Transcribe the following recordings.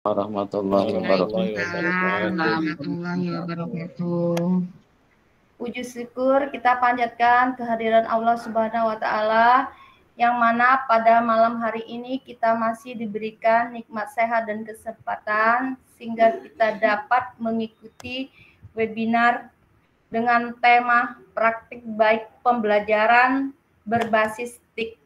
warahmatullahi wabarakatuh. Waalaikumsalam warahmatullahi wabarakatuh. Puji syukur kita panjatkan kehadiran Allah Subhanahu wa Ta'ala, yang mana pada malam hari ini kita masih diberikan nikmat sehat dan kesempatan sehingga kita dapat mengikuti webinar dengan tema praktik baik pembelajaran berbasis TIK.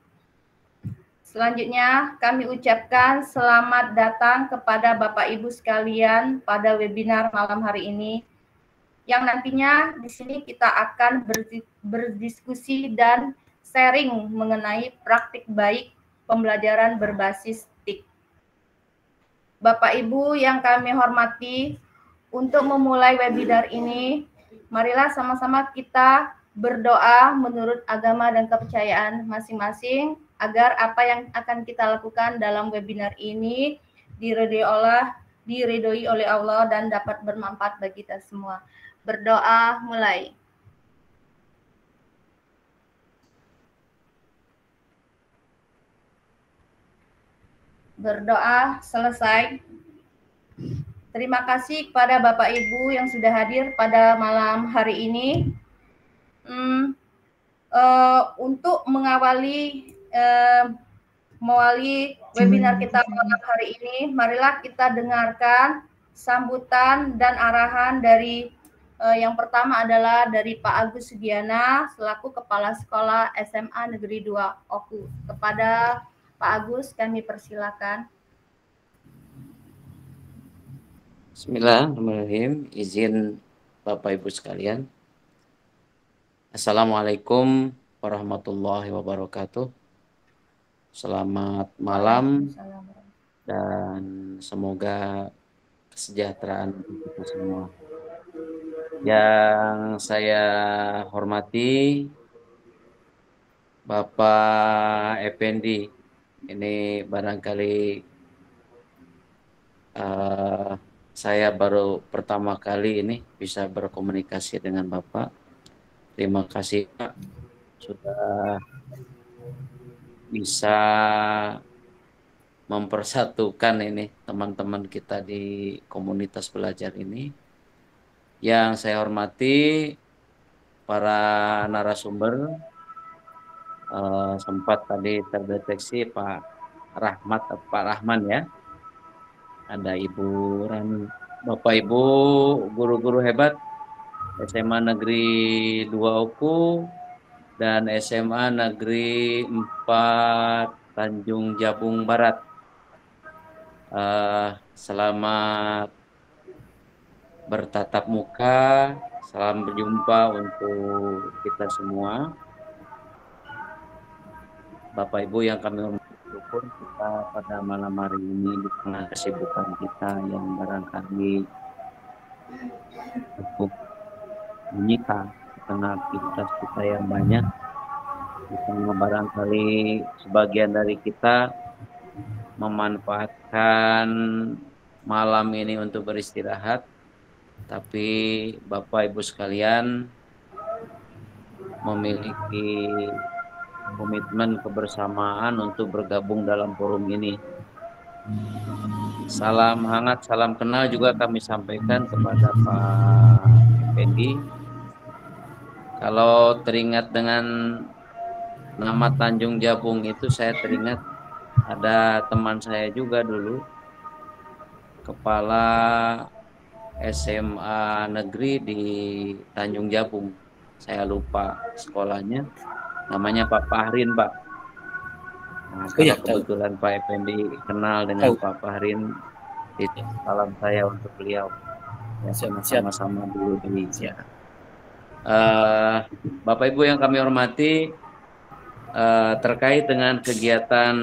Selanjutnya kami ucapkan selamat datang kepada Bapak Ibu sekalian pada webinar malam hari ini, yang nantinya di sini kita akan berdiskusi dan sharing mengenai praktik baik pembelajaran berbasis TIK. Bapak Ibu yang kami hormati, untuk memulai webinar ini, marilah sama-sama kita berdoa menurut agama dan kepercayaan masing-masing, agar apa yang akan kita lakukan dalam webinar ini diridhoi oleh Allah dan dapat bermanfaat bagi kita semua. Berdoa mulai. Berdoa selesai. Terima kasih kepada Bapak Ibu yang sudah hadir pada malam hari ini. Untuk mengawali webinar kita malam hari ini, marilah kita dengarkan sambutan dan arahan dari yang pertama adalah dari Pak Agus Sudiana selaku Kepala Sekolah SMA Negeri 2 Oku. Kepada Pak Agus kami persilakan. Bismillahirrahmanirrahim. Izin Bapak Ibu sekalian. Assalamualaikum warahmatullahi wabarakatuh. Selamat malam dan semoga kesejahteraan kita semua. Yang saya hormati Bapak Effendi, ini barangkali saya baru pertama kali ini bisa berkomunikasi dengan Bapak. Terima kasih Pak sudah bisa mempersatukan ini teman-teman kita di komunitas belajar ini. Yang saya hormati para narasumber, sempat tadi terdeteksi Pak Rahman ya. Ada Ibu Rani, Bapak Ibu guru-guru hebat SMA Negeri 2 Oku dan SMA Negeri 4 Tanjung Jabung Barat. Selamat bertatap muka, salam berjumpa untuk kita semua. Bapak Ibu yang kami hormati, kita pada malam hari ini di tengah kesibukan kita yang barangkali cukup menyita di tengah aktivitas kita yang banyak, di tengah barangkali sebagian dari kita memanfaatkan malam ini untuk beristirahat, tapi Bapak Ibu sekalian memiliki komitmen kebersamaan untuk bergabung dalam forum ini. Salam hangat, salam kenal juga kami sampaikan kepada Pak Effendi. Kalau teringat dengan nama Tanjung Jabung itu, saya teringat ada teman saya juga dulu, kepala SMA negeri di Tanjung Jabung. Saya lupa sekolahnya, namanya Pak Fahrin, Pak. Nah, kalau kebetulan Pak Effendi kenal dengan Pak Fahrin, itu salam saya untuk beliau. Ya, sama-sama dulu di Bapak Ibu yang kami hormati, terkait dengan kegiatan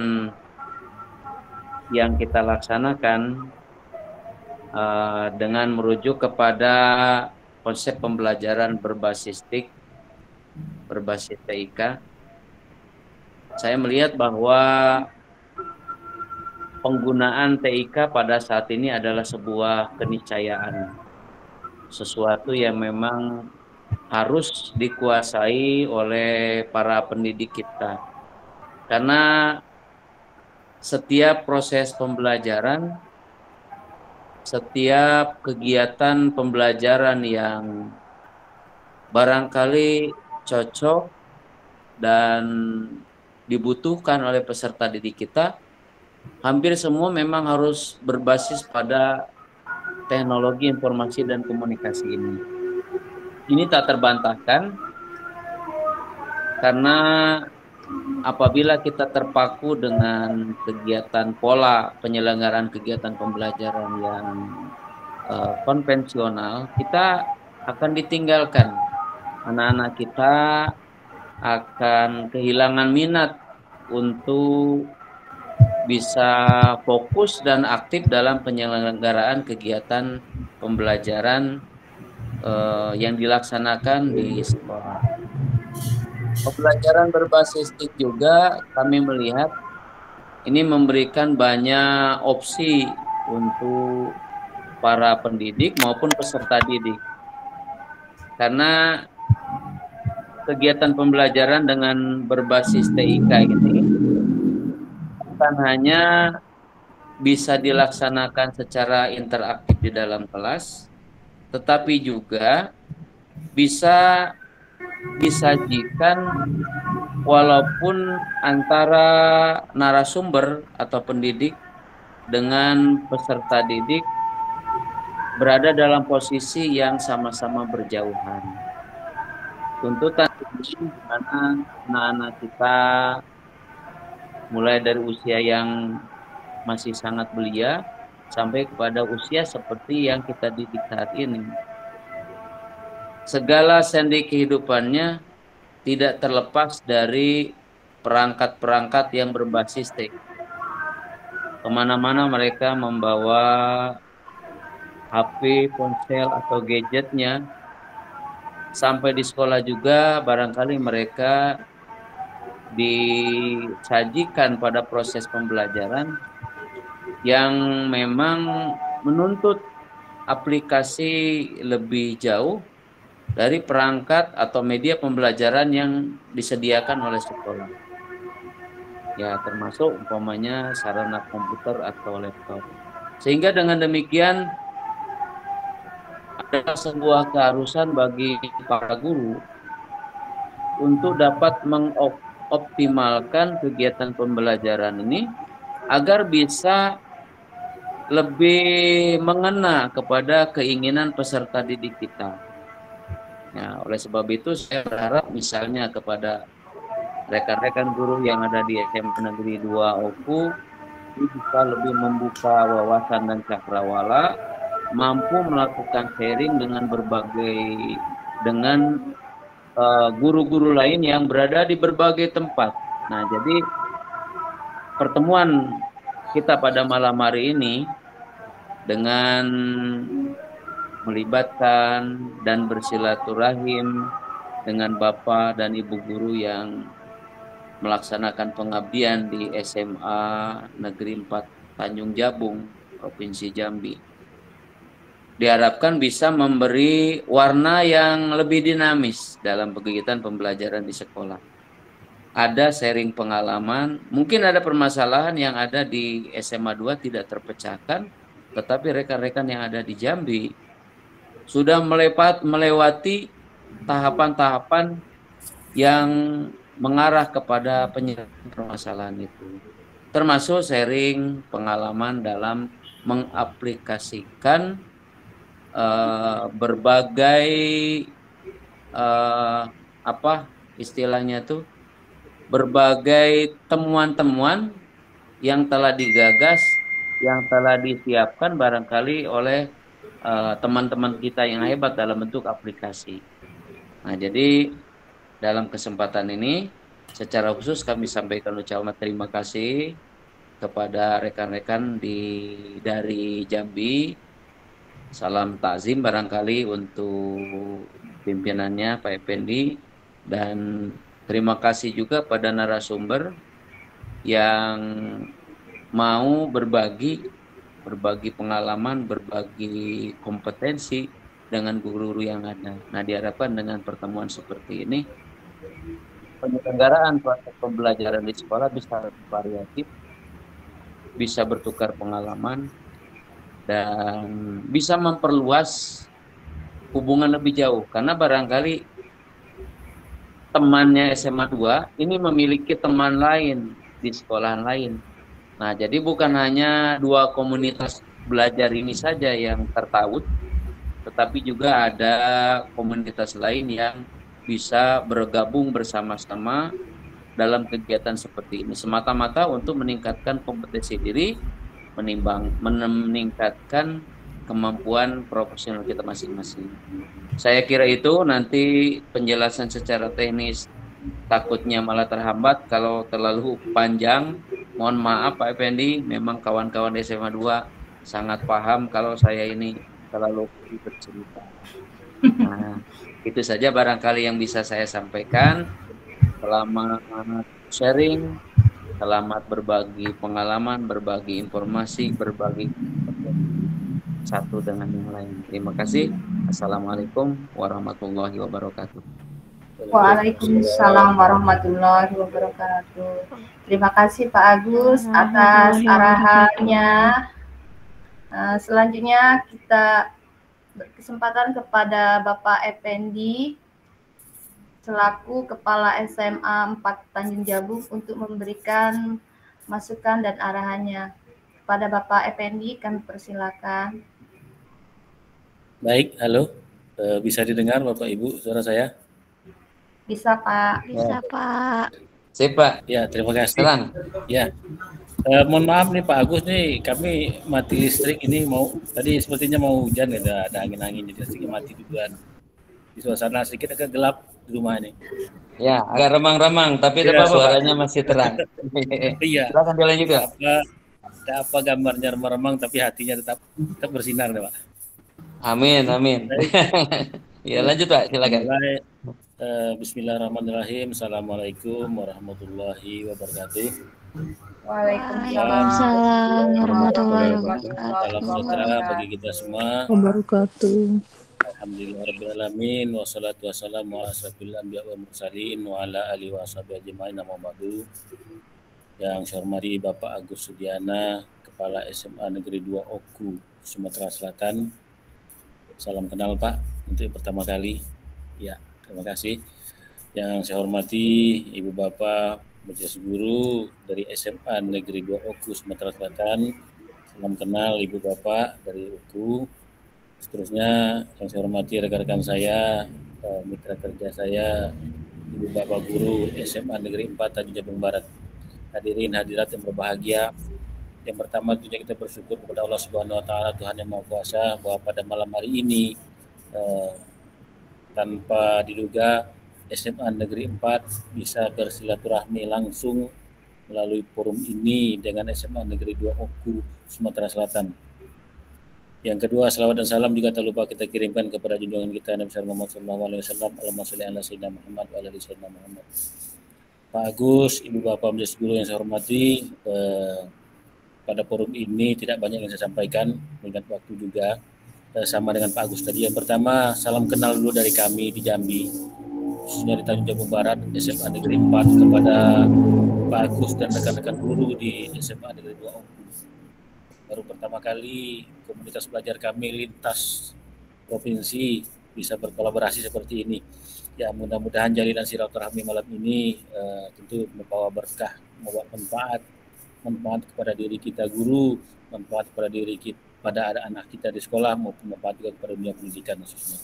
yang kita laksanakan dengan merujuk kepada konsep pembelajaran berbasis TIK, berbasis TIK, saya melihat bahwa penggunaan TIK pada saat ini adalah sebuah keniscayaan, sesuatu yang memang harus dikuasai oleh para pendidik kita, karena setiap proses pembelajaran setiap kegiatan pembelajaran yang barangkali cocok dan dibutuhkan oleh peserta didik kita, hampir semua memang harus berbasis pada teknologi informasi dan komunikasi ini. Ini tak terbantahkan karena apabila kita terpaku dengan kegiatan pola penyelenggaraan kegiatan pembelajaran yang konvensional, kita akan ditinggalkan. Anak-anak kita akan kehilangan minat untuk bisa fokus dan aktif dalam penyelenggaraan kegiatan pembelajaran yang dilaksanakan di sekolah. Pembelajaran berbasis TIK juga kami melihat ini memberikan banyak opsi untuk para pendidik maupun peserta didik. Karena kegiatan pembelajaran dengan berbasis TIK ini bukan hanya bisa dilaksanakan secara interaktif di dalam kelas, tetapi juga bisa disajikan walaupun antara narasumber atau pendidik dengan peserta didik berada dalam posisi yang sama-sama berjauhan. Tuntutan ini di mana anak-anak kita mulai dari usia yang masih sangat belia sampai kepada usia seperti yang kita didik saat ini. Segala sendi kehidupannya tidak terlepas dari perangkat-perangkat yang berbasis TIK. Kemana-mana mereka membawa HP, ponsel, atau gadgetnya. Sampai di sekolah juga barangkali mereka disajikan pada proses pembelajaran yang memang menuntut aplikasi lebih jauh dari perangkat atau media pembelajaran yang disediakan oleh sekolah. Ya, termasuk umpamanya sarana komputer atau laptop. Sehingga dengan demikian ada sebuah keharusan bagi para guru untuk dapat mengoptimalkan kegiatan pembelajaran ini agar bisa lebih mengena kepada keinginan peserta didik kita. Ya, oleh sebab itu saya berharap misalnya kepada rekan-rekan guru yang ada di SMA Negeri 2 Oku bisa lebih membuka wawasan dan cakrawala, mampu melakukan sharing dengan guru-guru lain yang berada di berbagai tempat. Nah, jadi pertemuan kita pada malam hari ini dengan melibatkan dan bersilaturahim dengan Bapak dan Ibu guru yang melaksanakan pengabdian di SMA Negeri 4 Tanjung Jabung, Provinsi Jambi. Diharapkan bisa memberi warna yang lebih dinamis dalam kegiatan pembelajaran di sekolah. Ada sharing pengalaman, mungkin ada permasalahan yang ada di SMA 2 tidak terpecahkan, tetapi rekan-rekan yang ada di Jambi sudah melewati tahapan-tahapan yang mengarah kepada penyelesaian permasalahan itu. Termasuk sharing pengalaman dalam mengaplikasikan berbagai berbagai temuan-temuan yang telah digagas, yang telah disiapkan barangkali oleh teman-teman kita yang hebat dalam bentuk aplikasi. Nah, jadi dalam kesempatan ini secara khusus kami sampaikan ucapan terima kasih kepada rekan-rekan dari Jambi. Salam takzim barangkali untuk pimpinannya Pak Effendi, dan terima kasih juga pada narasumber yang mau berbagi pengalaman, berbagi kompetensi dengan guru-guru yang ada. Nah, diharapkan dengan pertemuan seperti ini, penyelenggaraan proses pembelajaran di sekolah bisa variatif, bisa bertukar pengalaman, dan bisa memperluas hubungan lebih jauh, karena barangkali temannya SMA 2 ini memiliki teman lain di sekolahan lain. Nah, jadi bukan hanya dua komunitas belajar ini saja yang tertaut, tetapi juga ada komunitas lain yang bisa bergabung bersama-sama dalam kegiatan seperti ini, semata-mata untuk meningkatkan kompetensi diri, meningkatkan kemampuan profesional kita masing-masing. Saya kira itu, nanti penjelasan secara teknis takutnya malah terhambat kalau terlalu panjang. Mohon maaf Pak Effendi, memang kawan-kawan SMA 2 sangat paham kalau saya ini terlalu bercerita. Nah, itu saja barangkali yang bisa saya sampaikan. Selamat sharing, selamat berbagi pengalaman, berbagi informasi, berbagi satu dengan yang lain. Terima kasih. Assalamualaikum warahmatullahi wabarakatuh. Waalaikumsalam warahmatullahi wabarakatuh. Terima kasih Pak Agus atas arahannya. Selanjutnya kita berkesempatan kepada Bapak Effendi selaku Kepala SMA 4 Tanjung Jabung untuk memberikan masukan dan arahannya. Kepada Bapak Effendi kami persilakan. Baik, halo. Bisa didengar Bapak Ibu suara saya? Bisa Pak. Bisa Pak. Sip Pak. Ya, terima kasih. Terang. Ya. Mohon maaf nih Pak Agus nih, kami mati listrik ini tadi sepertinya mau hujan gitu, ada angin-angin jadi listrik mati duluan. Di suasana sedikit agak gelap di rumah ini. Ya, agak remang-remang tapi tetap suaranya masih terang. Iya. Silakan dilanjutkan. Apa gambarnya remang-remang tapi hatinya tetap bersinar nih Pak. Amin, amin. Ya, lanjut Pak, silakan. Bismillahirrahmanirrahim. Assalamualaikum warahmatullahi wabarakatuh. Waalaikumsalam warahmatullahi wabarakatuh. Salam sejahtera bagi kita semua. Wabarakatuh. Alhamdulillahirrahmanirrahim. Wassalatu wassalamu ala asyrofil anbiya wal mursalin wa ala alihi wa sahbihi ajmain. Amma ba'du. Yang saya hormati Bapak Agus Sudiana, Kepala SMA Negeri 2 Oku, Sumatera Selatan. Salam kenal Pak untuk pertama kali. Ya, terima kasih. Yang saya hormati Ibu Bapak Majelis Guru dari SMA Negeri 2 Oku, Sumatera Selatan. Salam kenal Ibu Bapak dari Oku. Seterusnya yang saya hormati rekan-rekan saya, mitra kerja saya, Ibu Bapak Guru SMA Negeri 4 Tanjung Jabung Barat. Hadirin hadirat yang berbahagia. Yang pertama tentunya kita bersyukur kepada Allah Subhanahu wa taala, Tuhan yang Maha Kuasa, bahwa pada malam hari ini tanpa diduga SMA Negeri 4 bisa bersilaturahmi langsung melalui forum ini dengan SMA Negeri 2 Oku, Sumatera Selatan. Yang kedua, selawat dan salam juga tak lupa kita kirimkan kepada junjungan kita Nabi Muhammad SAW. Allahumma sholli ala sayyidina Muhammad wa ala ali sayyidina Muhammad. Pak Agus, Ibu Bapak Majelis Guru yang saya hormati, pada forum ini tidak banyak yang saya sampaikan, mengingat waktu juga sama dengan Pak Agus tadi. Yang pertama, salam kenal dulu dari kami di Jambi, khususnya di Tanjung Jabung Barat, SMA Negeri 4, kepada Pak Agus dan rekan-rekan guru di SMA Negeri 2 Oku. Baru pertama kali komunitas belajar kami lintas provinsi bisa berkolaborasi seperti ini. Ya, mudah-mudahan jalinan silaturahmi malam ini tentu membawa berkah, membawa manfaat kepada diri kita guru, manfaat kepada diri kita, pada anak kita di sekolah, maupun manfaat juga kepada dunia pendidikan khususnya.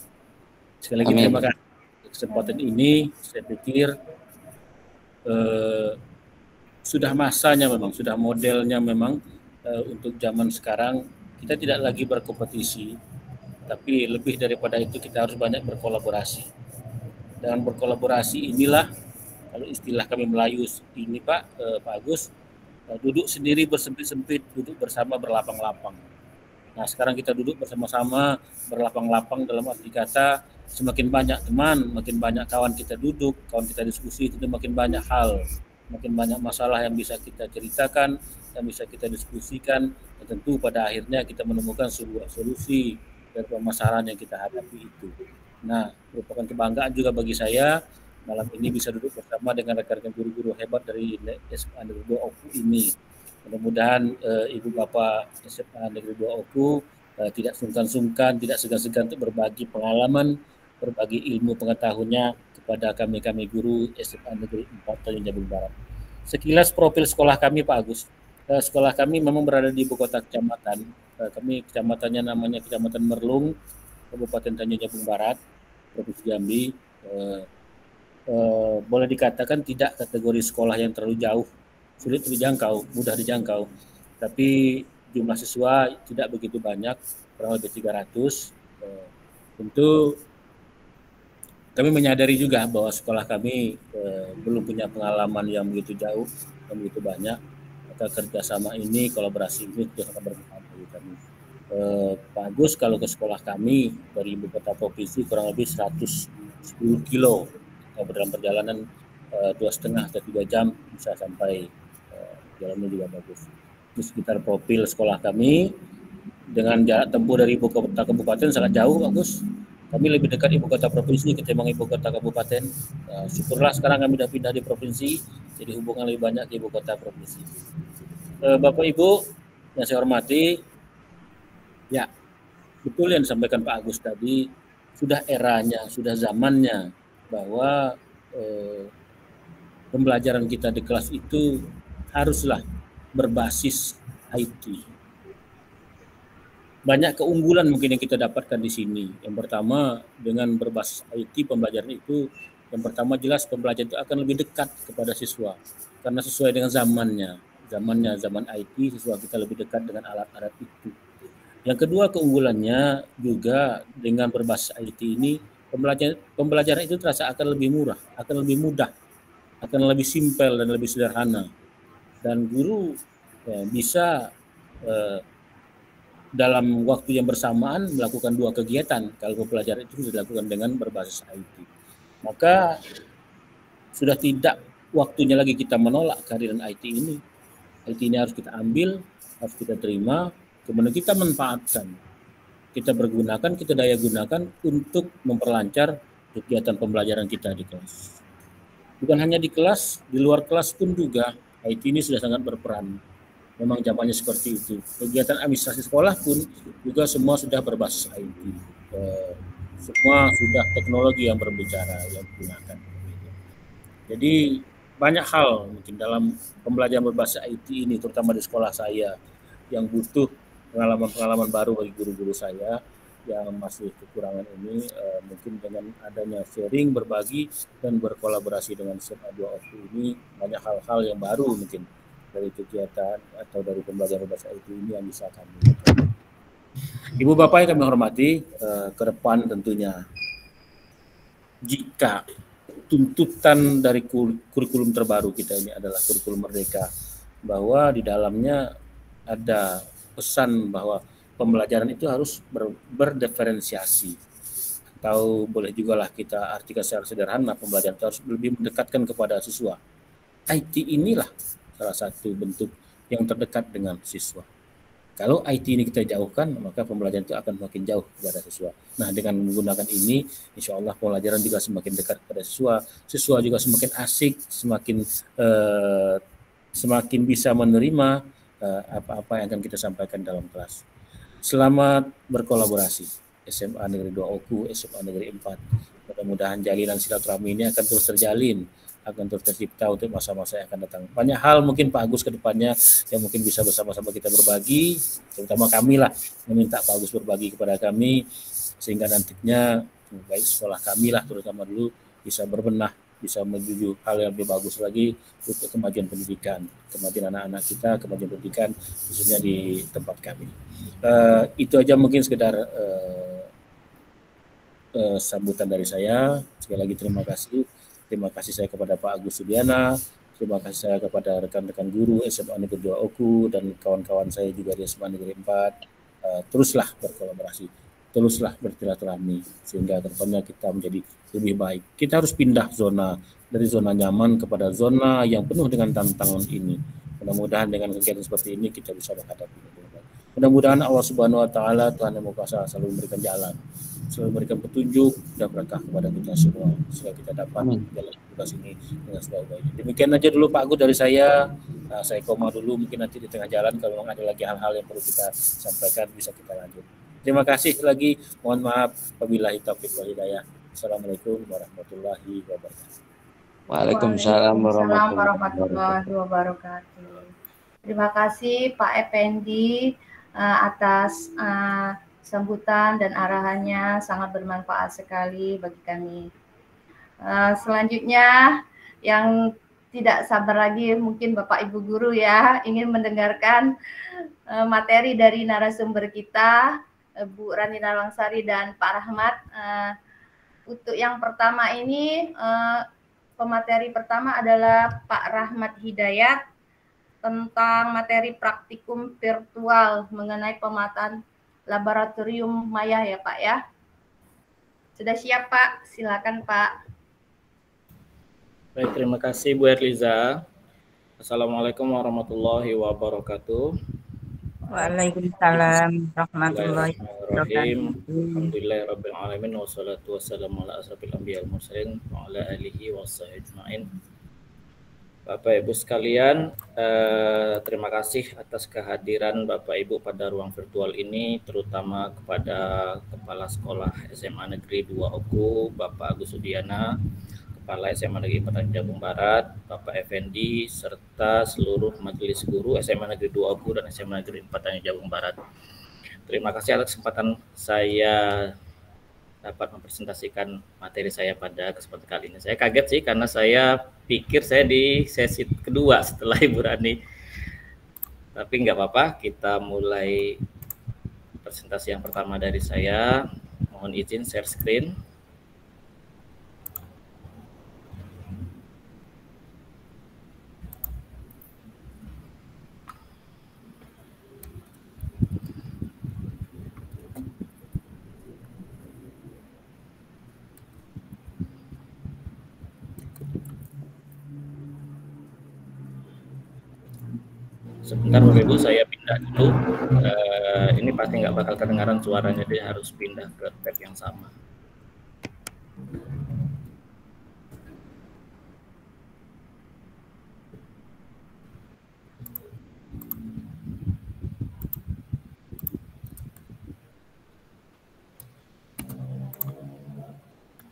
Sekali lagi terima kasih kesempatan ini. Saya pikir sudah masanya memang, sudah modelnya memang untuk zaman sekarang kita tidak lagi berkompetisi, tapi lebih daripada itu kita harus banyak berkolaborasi. Dengan berkolaborasi inilah, kalau istilah kami Melayu ini Pak Agus, duduk sendiri bersempit-sempit, duduk bersama berlapang-lapang. Nah, sekarang kita duduk bersama-sama berlapang-lapang dalam arti kata semakin banyak teman, makin banyak kawan kita duduk, kawan kita diskusi, itu makin banyak hal, makin banyak masalah yang bisa kita ceritakan, yang bisa kita diskusikan, dan tentu pada akhirnya kita menemukan sebuah solusi dari permasalahan yang kita hadapi itu. Nah, merupakan kebanggaan juga bagi saya malam ini bisa duduk bersama dengan rekan-rekan guru-guru hebat dari SMA Negeri 2 Oku ini. Mudah-mudahan Ibu Bapak SMA Negeri 2 Oku tidak sungkan-sungkan, tidak segan-segan untuk berbagi pengalaman, berbagi ilmu pengetahuannya kepada kami guru SMA Negeri 4 Tanjung Jabung Barat. Sekilas profil sekolah kami, Pak Agus. Sekolah kami memang berada di ibu kota kecamatan. Kami kecamatannya namanya Kecamatan Merlung, Kabupaten Tanjung Jabung Barat, Provinsi Jambi. Boleh dikatakan tidak kategori sekolah yang terlalu jauh, sulit dijangkau, mudah dijangkau. Tapi jumlah siswa tidak begitu banyak, kurang lebih 300. Tentu kami menyadari juga bahwa sekolah kami belum punya pengalaman yang begitu jauh, yang begitu banyak. Maka kerjasama ini, kolaborasi ini sudah sangat bermanfaat bagi kami. Pak Agus, kalau ke sekolah kami dari ibu kota provinsi kurang lebih 110 kilo. Dalam perjalanan 2,5 atau 3 jam bisa sampai, jalannya juga bagus. Di sekitar profil sekolah kami dengan jarak tempuh dari ibu kota kabupaten sangat jauh, bagus. Kami lebih dekat ibu kota provinsi ketimbang ibu kota kabupaten. Syukurlah sekarang kami sudah pindah di provinsi, jadi hubungan lebih banyak di ibu kota provinsi. Bapak Ibu yang saya hormati, ya betul yang disampaikan Pak Agus tadi, sudah eranya, sudah zamannya bahwa pembelajaran kita di kelas itu haruslah berbasis IT. Banyak keunggulan mungkin yang kita dapatkan di sini. Yang pertama, dengan berbasis IT pembelajaran itu, yang pertama jelas pembelajaran itu akan lebih dekat kepada siswa karena sesuai dengan zamannya, zaman IT, siswa kita lebih dekat dengan alat-alat itu. Yang kedua keunggulannya juga dengan berbasis IT ini, pembelajaran itu terasa akan lebih murah, akan lebih mudah, akan lebih simpel dan lebih sederhana. Dan guru bisa dalam waktu yang bersamaan melakukan 2 kegiatan kalau pembelajaran itu dilakukan dengan berbasis IT. Maka sudah tidak waktunya lagi kita menolak kehadiran IT ini. IT ini harus kita ambil, harus kita terima, kemudian kita manfaatkan. Kita pergunakan, kita daya gunakan untuk memperlancar kegiatan pembelajaran kita di kelas. Bukan hanya di kelas, di luar kelas pun juga IT ini sudah sangat berperan. Memang zamannya seperti itu. Kegiatan administrasi sekolah pun juga semua sudah berbasis IT. Semua sudah teknologi yang berbicara, yang digunakan. Jadi banyak hal mungkin dalam pembelajaran berbasis IT ini, terutama di sekolah saya, yang butuh pengalaman-pengalaman baru bagi guru-guru saya yang masih kekurangan ini. Mungkin dengan adanya sharing, berbagi, dan berkolaborasi dengan SMA 2 OKU ini, banyak hal-hal yang baru mungkin dari kegiatan atau dari pembelajaran bahasa IT ini yang bisa kami lakukan. Ibu Bapak yang kami hormati, ke depan tentunya jika tuntutan dari kurikulum terbaru kita ini adalah kurikulum merdeka, bahwa di dalamnya ada pesan bahwa pembelajaran itu harus berdiferensiasi, atau boleh juga lah kita artikan secara sederhana, pembelajaran itu harus lebih mendekatkan kepada siswa. IT inilah salah satu bentuk yang terdekat dengan siswa. Kalau IT ini kita jauhkan, maka pembelajaran itu akan makin jauh kepada siswa. Nah, dengan menggunakan ini, insya Allah pembelajaran juga semakin dekat kepada siswa. Siswa juga semakin asik, semakin bisa menerima apa-apa yang akan kita sampaikan dalam kelas. Selamat berkolaborasi SMA Negeri 2 OKU, SMA Negeri 4. Mudah-mudahan jalinan silaturahmi ini akan terus terjalin, akan terus tercipta untuk masa-masa yang akan datang. Banyak hal mungkin Pak Agus ke depannya yang mungkin bisa bersama-sama kita berbagi, terutama kami lah meminta Pak Agus berbagi kepada kami, sehingga nantinya baik sekolah kami lah terutama dulu bisa berbenah, bisa menuju hal yang lebih bagus lagi untuk kemajuan pendidikan, kemajuan anak-anak kita, kemajuan pendidikan khususnya di tempat kami. Itu aja mungkin sekedar sambutan dari saya. Sekali lagi terima kasih. Terima kasih saya kepada Pak Agus Sudiana, terima kasih saya kepada rekan-rekan guru SMA Negeri 2 OKU dan kawan-kawan saya juga di SMA Negeri 4. Teruslah berkolaborasi, teruslah bersilaturahmi sehingga kedepannya kita menjadi lebih baik. Kita harus pindah dari zona nyaman kepada zona yang penuh dengan tantangan ini. Mudah-mudahan dengan kegiatan seperti ini kita bisa menghadapi. Mudah-mudahan Allah Subhanahu Wa Taala, Tuhan Yang Maha Kuasa, selalu memberikan jalan, selalu memberikan petunjuk dan berkah kepada kita semua sehingga kita dapat jalan tugas ini dengan sebaik-baiknya. Demikian aja dulu Pak Agus dari saya. Saya koma dulu, mungkin nanti di tengah jalan kalau memang ada lagi hal-hal yang perlu kita sampaikan bisa kita lanjut. Terima kasih lagi. Mohon maaf apabila taufiq wal hidayah. Assalamualaikum warahmatullahi wabarakatuh. Waalaikumsalam warahmatullahi wabarakatuh. Terima kasih Pak Effendi atas sambutan dan arahannya, sangat bermanfaat sekali bagi kami. Selanjutnya yang tidak sabar lagi mungkin Bapak Ibu guru ya ingin mendengarkan materi dari narasumber kita Bu Rani Narwangsari dan Pak Rahmat. Untuk yang pertama ini pemateri pertama adalah Pak Rahmat Hidayat tentang materi praktikum virtual mengenai pemanfaatan laboratorium maya ya Pak ya. Sudah siap Pak? Silakan Pak. Baik, terima kasih Bu Erliza. Assalamualaikum warahmatullahi wabarakatuh. Waalaikumsalam warahmatullahi wabarakatuh. Alhamdulillahirabbil alamin wassalatu wassalamu ala asrofil anbiya'i wal mursalin wa ala alihi washabbihi ajmain. Bapak Ibu sekalian, terima kasih atas kehadiran Bapak Ibu pada ruang virtual ini, terutama kepada Kepala Sekolah SMA Negeri 2 Oku, Bapak Agus Sudiana, Kepala SMA Negeri 4 Tanjung Jabung Barat, Bapak Effendi, serta seluruh majelis guru SMA Negeri 2 Oku dan SMA Negeri 4 Tanjung Jabung Barat. Terima kasih atas kesempatan saya dapat mempresentasikan materi saya pada kesempatan kali ini. Saya kaget sih karena saya pikir saya di sesi kedua setelah Ibu Rani. Tapi nggak apa-apa, kita mulai presentasi yang pertama dari saya. Mohon izin share screen. Sebentar Bapak Ibu, saya pindah dulu. Ini pasti nggak bakal kedengaran suaranya, dia harus pindah ke tab yang sama.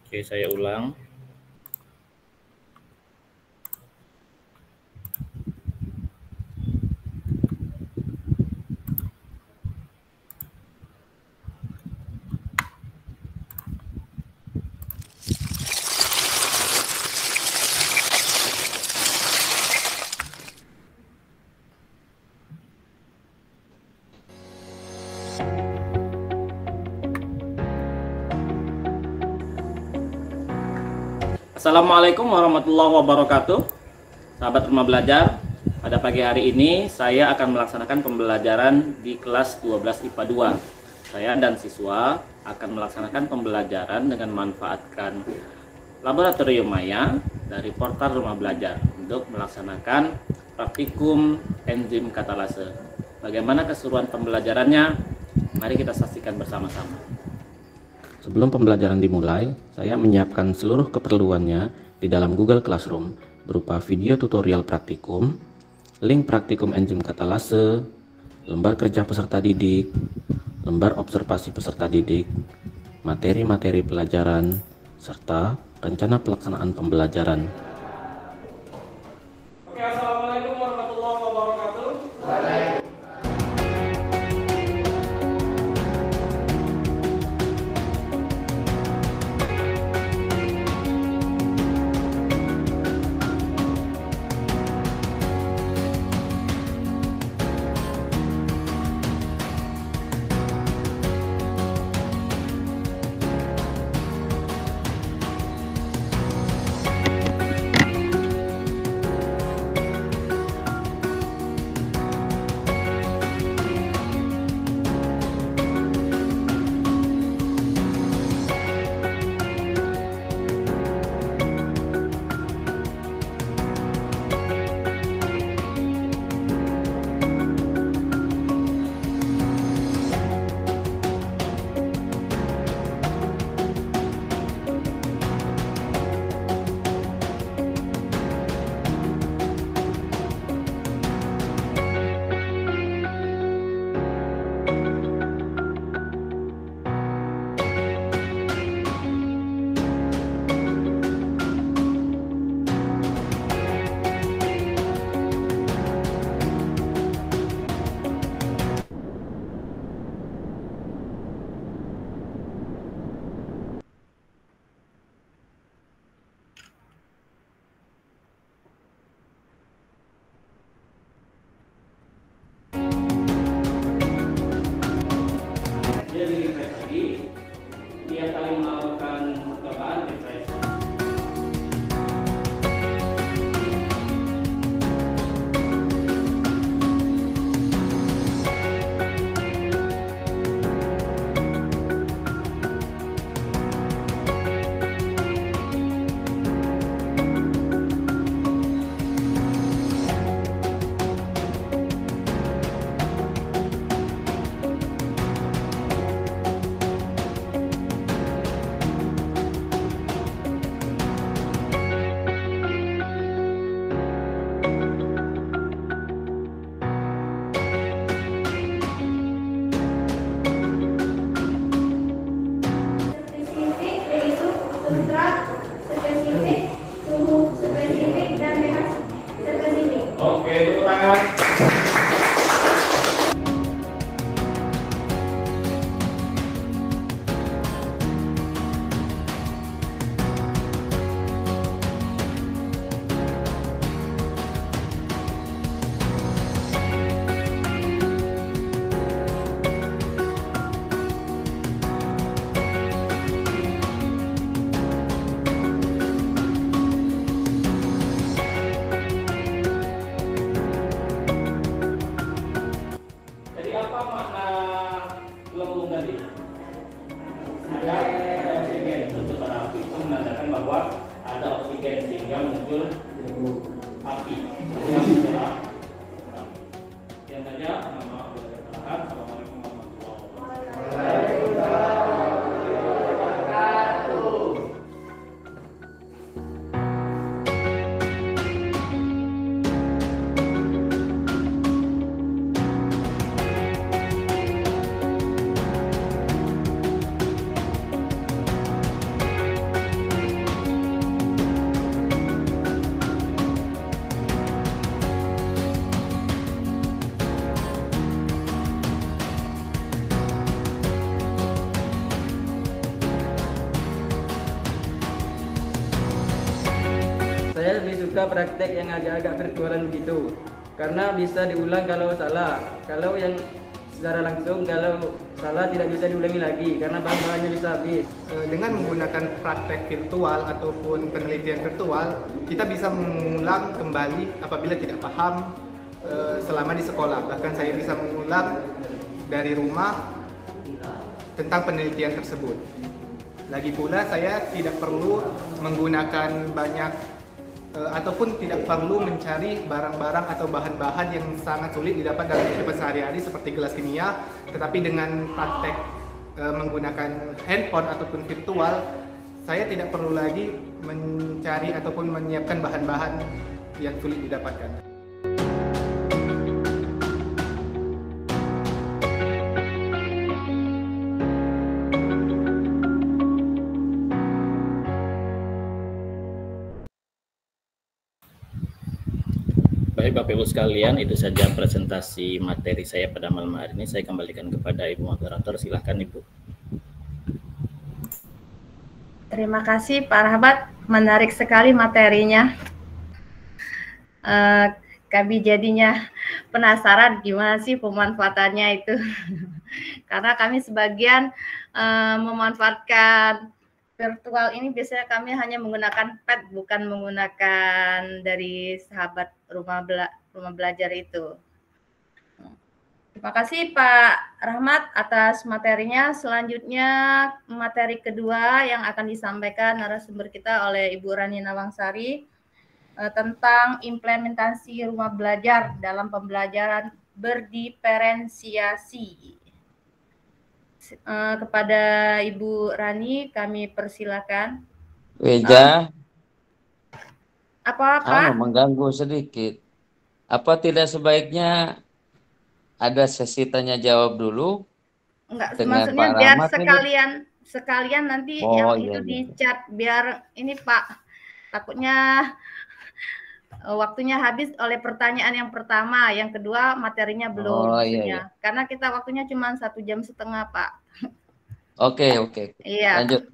Oke, saya ulang. Assalamualaikum warahmatullahi wabarakatuh. Sahabat Rumah Belajar, pada pagi hari ini saya akan melaksanakan pembelajaran di kelas 12 IPA 2. Saya dan siswa akan melaksanakan pembelajaran dengan memanfaatkan laboratorium maya dari portal Rumah Belajar untuk melaksanakan praktikum enzim katalase. Bagaimana keseruan pembelajarannya? Mari kita saksikan bersama-sama. Sebelum pembelajaran dimulai, saya menyiapkan seluruh keperluannya di dalam Google Classroom berupa video tutorial praktikum, link praktikum enzim katalase, lembar kerja peserta didik, lembar observasi peserta didik, materi-materi pelajaran, serta rencana pelaksanaan pembelajaran. Oke, assalamualaikum warahmatullahi wabarakatuh. setiap kali melakukan percobaan refresh. Oke, tepuk tangan. Jadi apa makna lembung tadi? Ada oksigen untuk bara api itu menandakan bahwa ada oksigen sehingga muncul api. Yang saja nama perlahan. Assalamualaikum warahmatullahi wabarakatuh. Saya lebih suka praktek yang agak-agak virtualan begitu, karena bisa diulang kalau salah. Kalau yang secara langsung, kalau salah tidak bisa diulangi lagi, karena bahan-bahannya bisa habis. Dengan menggunakan praktek virtual ataupun penelitian virtual, kita bisa mengulang kembali apabila tidak paham selama di sekolah. Bahkan saya bisa mengulang dari rumah tentang penelitian tersebut. Lagi pula saya tidak perlu menggunakan banyak ataupun tidak perlu mencari barang-barang atau bahan-bahan yang sangat sulit didapat dalam kehidupan sehari-hari seperti gelas kimia, tetapi dengan praktek menggunakan handphone ataupun virtual, saya tidak perlu lagi mencari ataupun menyiapkan bahan-bahan yang sulit didapatkan. Baik Bapak Ibu sekalian, itu saja presentasi materi saya pada malam hari ini. Saya kembalikan kepada Ibu Moderator, silahkan Ibu. Terima kasih Pak Rahmat, menarik sekali materinya. Kami jadinya penasaran gimana sih pemanfaatannya itu. Karena kami sebagian memanfaatkan virtual ini biasanya kami hanya menggunakan pad, bukan menggunakan dari sahabat rumah belajar itu. Terima kasih Pak Rahmat atas materinya. Selanjutnya materi kedua yang akan disampaikan narasumber kita oleh Ibu Rani Nawangsari tentang implementasi rumah belajar dalam pembelajaran berdiferensiasi. Kepada Ibu Rani kami persilakan. Weja, Apa? mengganggu sedikit. Apa tidak sebaiknya ada sesi tanya jawab dulu? Enggak, dengan maksudnya Pak biar Rahmat sekalian nanti Oh, yang iya, itu iya. di chat, biar ini Pak, takutnya waktunya habis oleh pertanyaan yang pertama, yang kedua materinya belum Oh, maksudnya. iya. Karena kita waktunya cuma 1,5 jam, Pak. Oke. Iya. Lanjut.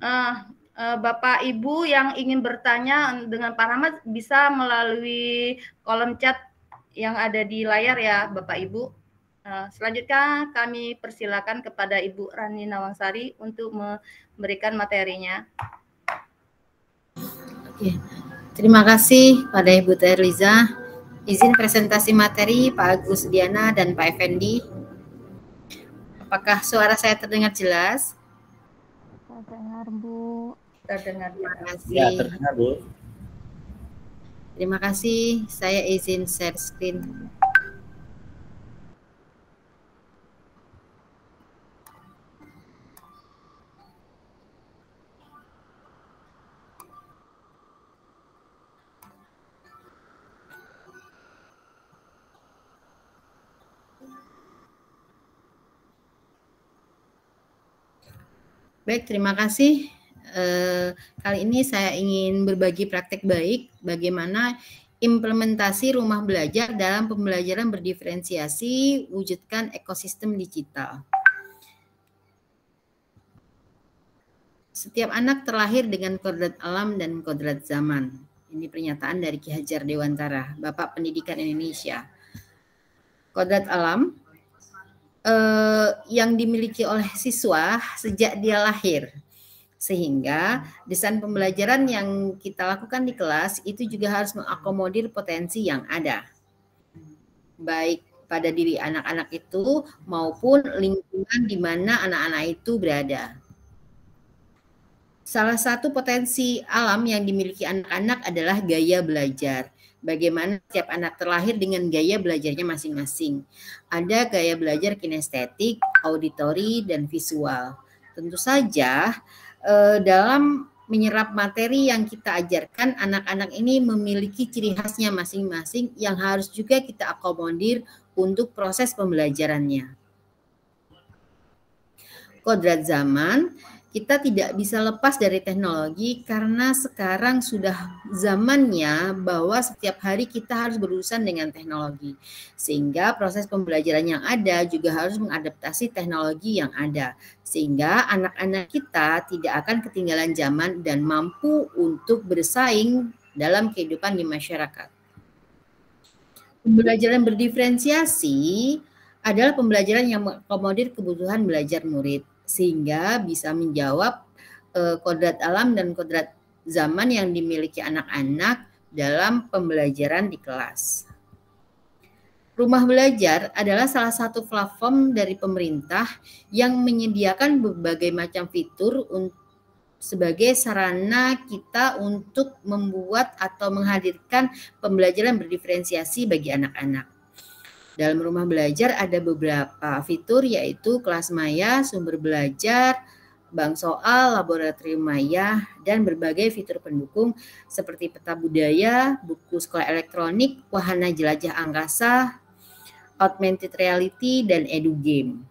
Bapak Ibu yang ingin bertanya dengan Pak Rahmat bisa melalui kolom chat yang ada di layar ya Bapak Ibu. Selanjutnya kami persilakan kepada Ibu Rani Nawangsari untuk memberikan materinya. Oke, terima kasih pada Ibu Terliza. Izin presentasi materi Pak Agus Diana dan Pak Effendi. Apakah suara saya terdengar jelas? Terdengar, Bu. Terdengar. Terima kasih. Ya, terdengar, Bu. Terima kasih. Saya izin share screen. Baik, terima kasih. Kali ini saya ingin berbagi praktek baik bagaimana implementasi rumah belajar dalam pembelajaran berdiferensiasi wujudkan ekosistem digital. Setiap anak terlahir dengan kodrat alam dan kodrat zaman. Ini pernyataan dari Ki Hajar Dewantara, Bapak Pendidikan Indonesia. Kodrat alam yang dimiliki oleh siswa sejak dia lahir. Sehingga desain pembelajaran yang kita lakukan di kelas itu juga harus mengakomodir potensi yang ada. Baik pada diri anak-anak itu maupun lingkungan di mana anak-anak itu berada. Salah satu potensi alam yang dimiliki anak-anak adalah gaya belajar. Bagaimana setiap anak terlahir dengan gaya belajarnya masing-masing. Ada gaya belajar kinestetik, auditori, dan visual. Tentu saja dalam menyerap materi yang kita ajarkan, anak-anak ini memiliki ciri khasnya masing-masing yang harus juga kita akomodir untuk proses pembelajarannya. Kodrat zaman, kita tidak bisa lepas dari teknologi karena sekarang sudah zamannya bahwa setiap hari kita harus berurusan dengan teknologi. Sehingga proses pembelajaran yang ada juga harus mengadaptasi teknologi yang ada. Sehingga anak-anak kita tidak akan ketinggalan zaman dan mampu untuk bersaing dalam kehidupan di masyarakat. Pembelajaran berdiferensiasi adalah pembelajaran yang mengakomodir kebutuhan belajar murid, sehingga bisa menjawab kodrat alam dan kodrat zaman yang dimiliki anak-anak dalam pembelajaran di kelas. Rumah Belajar adalah salah satu platform dari pemerintah yang menyediakan berbagai macam fitur sebagai sarana kita untuk membuat atau menghadirkan pembelajaran berdiferensiasi bagi anak-anak. Dalam Rumah Belajar ada beberapa fitur yaitu kelas maya, sumber belajar, bank soal, laboratorium maya, dan berbagai fitur pendukung seperti peta budaya, buku sekolah elektronik, wahana jelajah angkasa, augmented reality, dan edu game.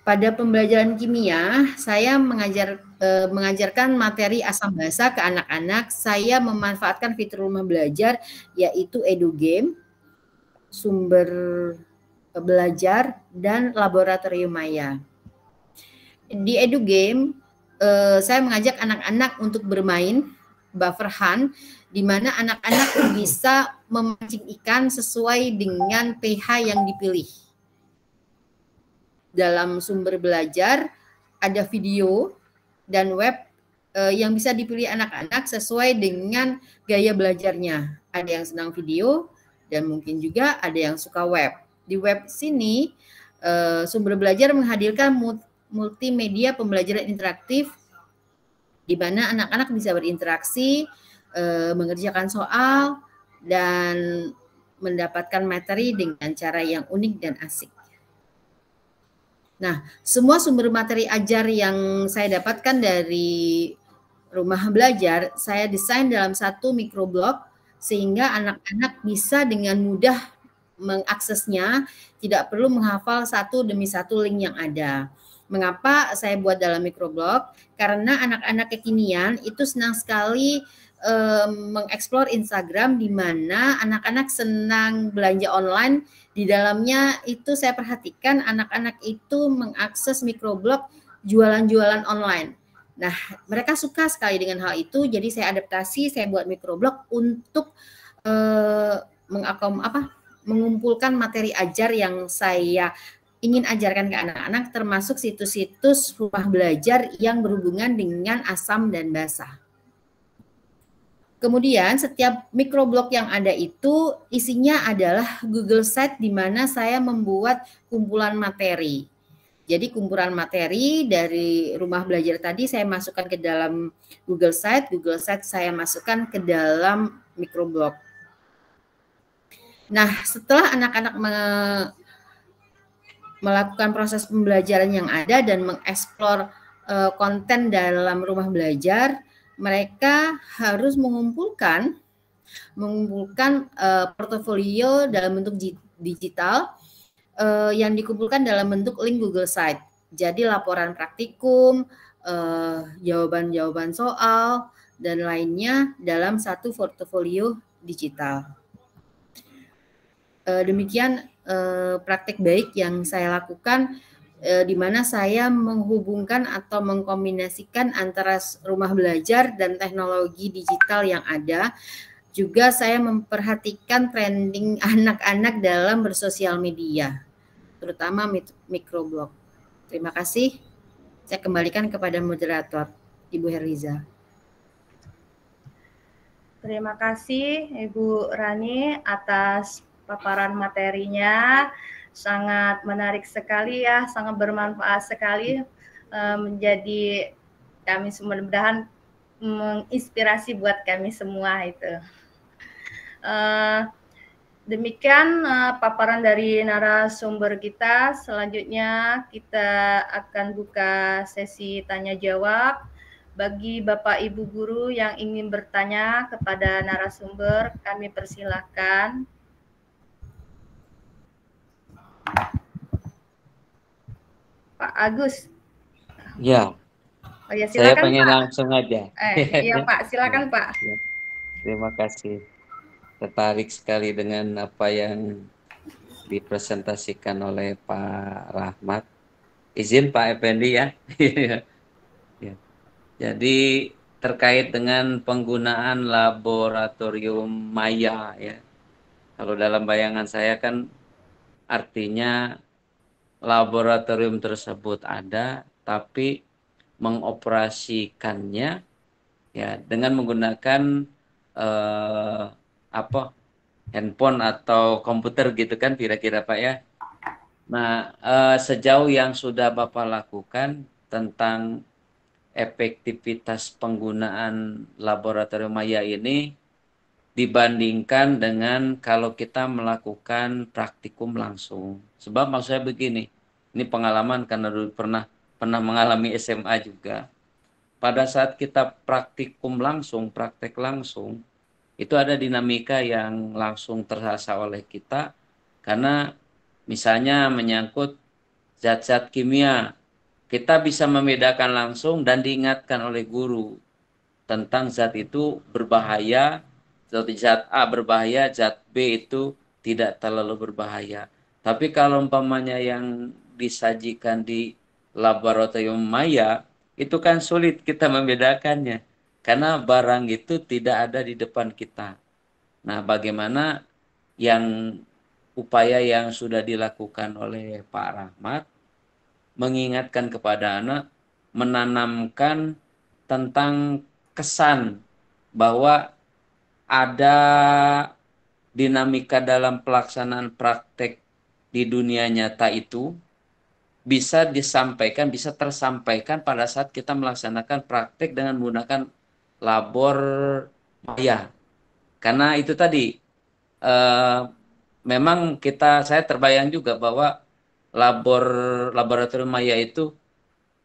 Pada pembelajaran kimia, saya mengajarkan materi asam basa ke anak-anak. Saya memanfaatkan fitur Rumah Belajar yaitu edu game, sumber belajar, dan laboratorium maya. Di edu game, saya mengajak anak-anak untuk bermain buffer hunt, di mana anak-anak bisa memancing ikan sesuai dengan pH yang dipilih. Dalam sumber belajar ada video dan web yang bisa dipilih anak-anak sesuai dengan gaya belajarnya. Ada yang senang video dan mungkin juga ada yang suka web. Di web sini sumber belajar menghadirkan multimedia pembelajaran interaktif di mana anak-anak bisa berinteraksi, mengerjakan soal, dan mendapatkan materi dengan cara yang unik dan asik. Nah, semua sumber materi ajar yang saya dapatkan dari Rumah Belajar, saya desain dalam satu microblog sehingga anak-anak bisa dengan mudah mengaksesnya, tidak perlu menghafal satu demi satu link yang ada. Mengapa saya buat dalam microblog? Karena anak-anak kekinian itu senang sekali mengeksplor Instagram, di mana anak-anak senang belanja online. Di dalamnya itu saya perhatikan anak-anak itu mengakses microblog jualan-jualan online. Nah, mereka suka sekali dengan hal itu, jadi saya adaptasi, saya buat microblog untuk mengumpulkan materi ajar yang saya ingin ajarkan ke anak-anak, termasuk situs-situs rumah belajar yang berhubungan dengan asam dan basa. Kemudian setiap microblog yang ada itu isinya adalah Google Site di mana saya membuat kumpulan materi. Jadi kumpulan materi dari rumah belajar tadi saya masukkan ke dalam Google Site saya masukkan ke dalam microblog. Nah, setelah anak-anak melakukan proses pembelajaran yang ada dan mengeksplor konten dalam rumah belajar, mereka harus mengumpulkan portofolio dalam bentuk digital yang dikumpulkan dalam bentuk link Google Site. Jadi laporan praktikum, jawaban-jawaban soal, dan lainnya dalam satu portofolio digital. Demikian praktik baik yang saya lakukan, di mana saya menghubungkan atau mengkombinasikan antara rumah belajar dan teknologi digital yang ada. Juga saya memperhatikan trending anak-anak dalam bersosial media, terutama microblog. Terima kasih. Saya kembalikan kepada moderator, Ibu Herliza. Terima kasih Ibu Rani atas paparan materinya. Sangat menarik sekali ya, sangat bermanfaat sekali, menjadi kami mudah-mudahan menginspirasi buat kami semua itu. Demikian paparan dari narasumber kita. Selanjutnya kita akan buka sesi tanya jawab. Bagi Bapak Ibu guru yang ingin bertanya kepada narasumber, kami persilahkan. Pak Agus. Ya. Oh ya, saya silakan pengen Pak. langsung aja. Iya Pak, silakan Pak. Terima kasih. Tertarik sekali dengan apa yang dipresentasikan oleh Pak Rahmat. Izin Pak Effendi ya. Ya. Jadi terkait dengan penggunaan laboratorium maya ya. Kalau dalam bayangan saya kan artinya laboratorium tersebut ada, tapi mengoperasikannya ya dengan menggunakan handphone atau komputer gitu kan kira-kira Pak ya. Nah, sejauh yang sudah Bapak lakukan tentang efektivitas penggunaan laboratorium maya ini dibandingkan dengan kalau kita melakukan praktikum langsung. Sebab maksud saya begini, ini pengalaman karena dulu pernah mengalami SMA juga. Pada saat kita praktikum langsung, praktek langsung, itu ada dinamika yang langsung terasa oleh kita, karena misalnya menyangkut zat-zat kimia, kita bisa membedakan langsung dan diingatkan oleh guru tentang zat itu berbahaya, zat A berbahaya, zat B itu tidak terlalu berbahaya. Tapi kalau umpamanya yang disajikan di laboratorium maya, itu kan sulit kita membedakannya. Karena barang itu tidak ada di depan kita. Nah, bagaimana yang upaya yang sudah dilakukan oleh Pak Rahmat, mengingatkan kepada anak, menanamkan tentang kesan bahwa ada dinamika dalam pelaksanaan praktek di dunia nyata itu bisa disampaikan, bisa tersampaikan pada saat kita melaksanakan praktek dengan menggunakan labor maya. Karena itu tadi, memang saya terbayang juga bahwa laboratorium maya itu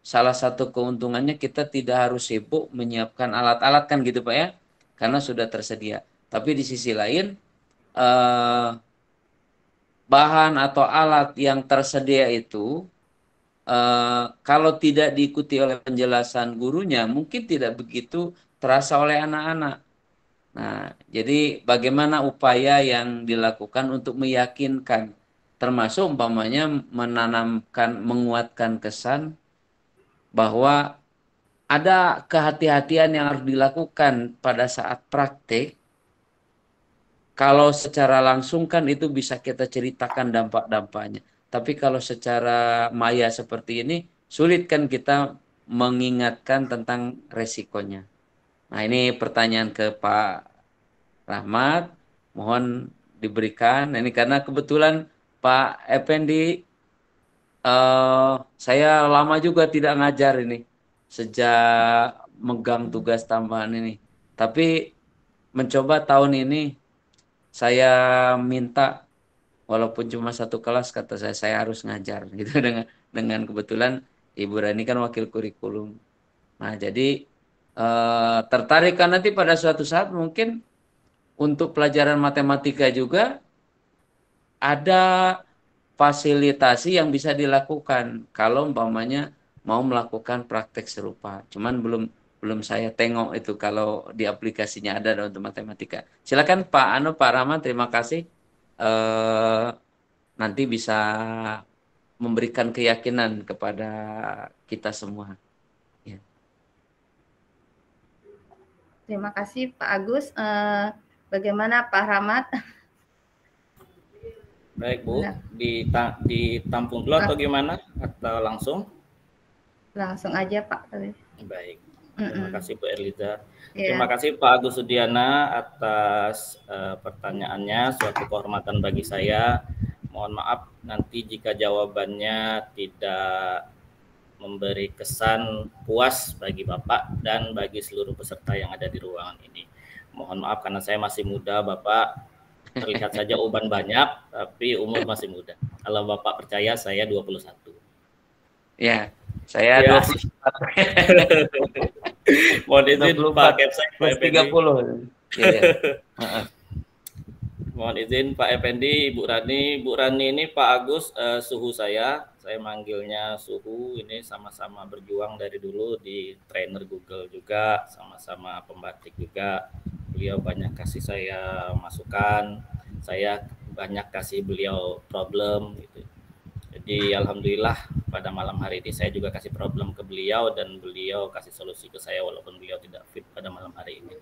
salah satu keuntungannya kita tidak harus sibuk menyiapkan alat-alat kan gitu Pak ya, karena sudah tersedia. Tapi di sisi lain, bahan atau alat yang tersedia itu kalau tidak diikuti oleh penjelasan gurunya mungkin tidak begitu terasa oleh anak-anak. Nah, jadi bagaimana upaya yang dilakukan untuk meyakinkan, termasuk umpamanya menanamkan, menguatkan kesan bahwa ada kehati-hatian yang harus dilakukan pada saat praktek kalau secara langsung kan itu bisa kita ceritakan dampak-dampaknya. Tapi kalau secara maya seperti ini, sulit kan kita mengingatkan tentang resikonya. Nah, ini pertanyaan ke Pak Rahmat, mohon diberikan. Ini karena kebetulan Pak Effendi, saya lama juga tidak ngajar ini, sejak megang tugas tambahan ini. Tapi mencoba tahun ini, saya minta walaupun cuma satu kelas, kata saya harus ngajar gitu dengan kebetulan Ibu Rani kan wakil kurikulum. Nah, jadi tertarik kan nanti pada suatu saat mungkin untuk pelajaran matematika juga ada fasilitasi yang bisa dilakukan kalau umpamanya mau melakukan praktek serupa. Cuman belum saya tengok itu kalau di aplikasinya ada untuk matematika. Silakan Pak Rahman, terima kasih. Nanti bisa memberikan keyakinan kepada kita semua. Ya. Terima kasih Pak Agus. Bagaimana Pak Rahmat? Baik Bu, ditampung dulu atau gimana? Atau langsung? Langsung aja Pak. Baik, terima kasih Bu Erliza. Yeah. Terima kasih Pak Agus Sudiana atas pertanyaannya, suatu kehormatan bagi saya. Mohon maaf nanti jika jawabannya tidak memberi kesan puas bagi Bapak dan bagi seluruh peserta yang ada di ruangan ini. Mohon maaf karena saya masih muda, Bapak. Terlihat saja uban banyak, tapi umur masih muda. Kalau Bapak percaya, saya 21. Ya, saya 21. Mohon izin Pak Kepsek, Pak Effendi. 30. Ya. Mohon izin Pak Effendi, Bu Rani. Bu Rani ini Pak Agus suhu saya manggilnya suhu. Ini sama-sama berjuang dari dulu di trainer Google juga, sama-sama pembatik juga. Beliau banyak kasih saya masukan, saya banyak kasih beliau problem gitu. Jadi alhamdulillah pada malam hari ini saya juga kasih problem ke beliau dan beliau kasih solusi ke saya walaupun beliau tidak fit pada malam hari ini.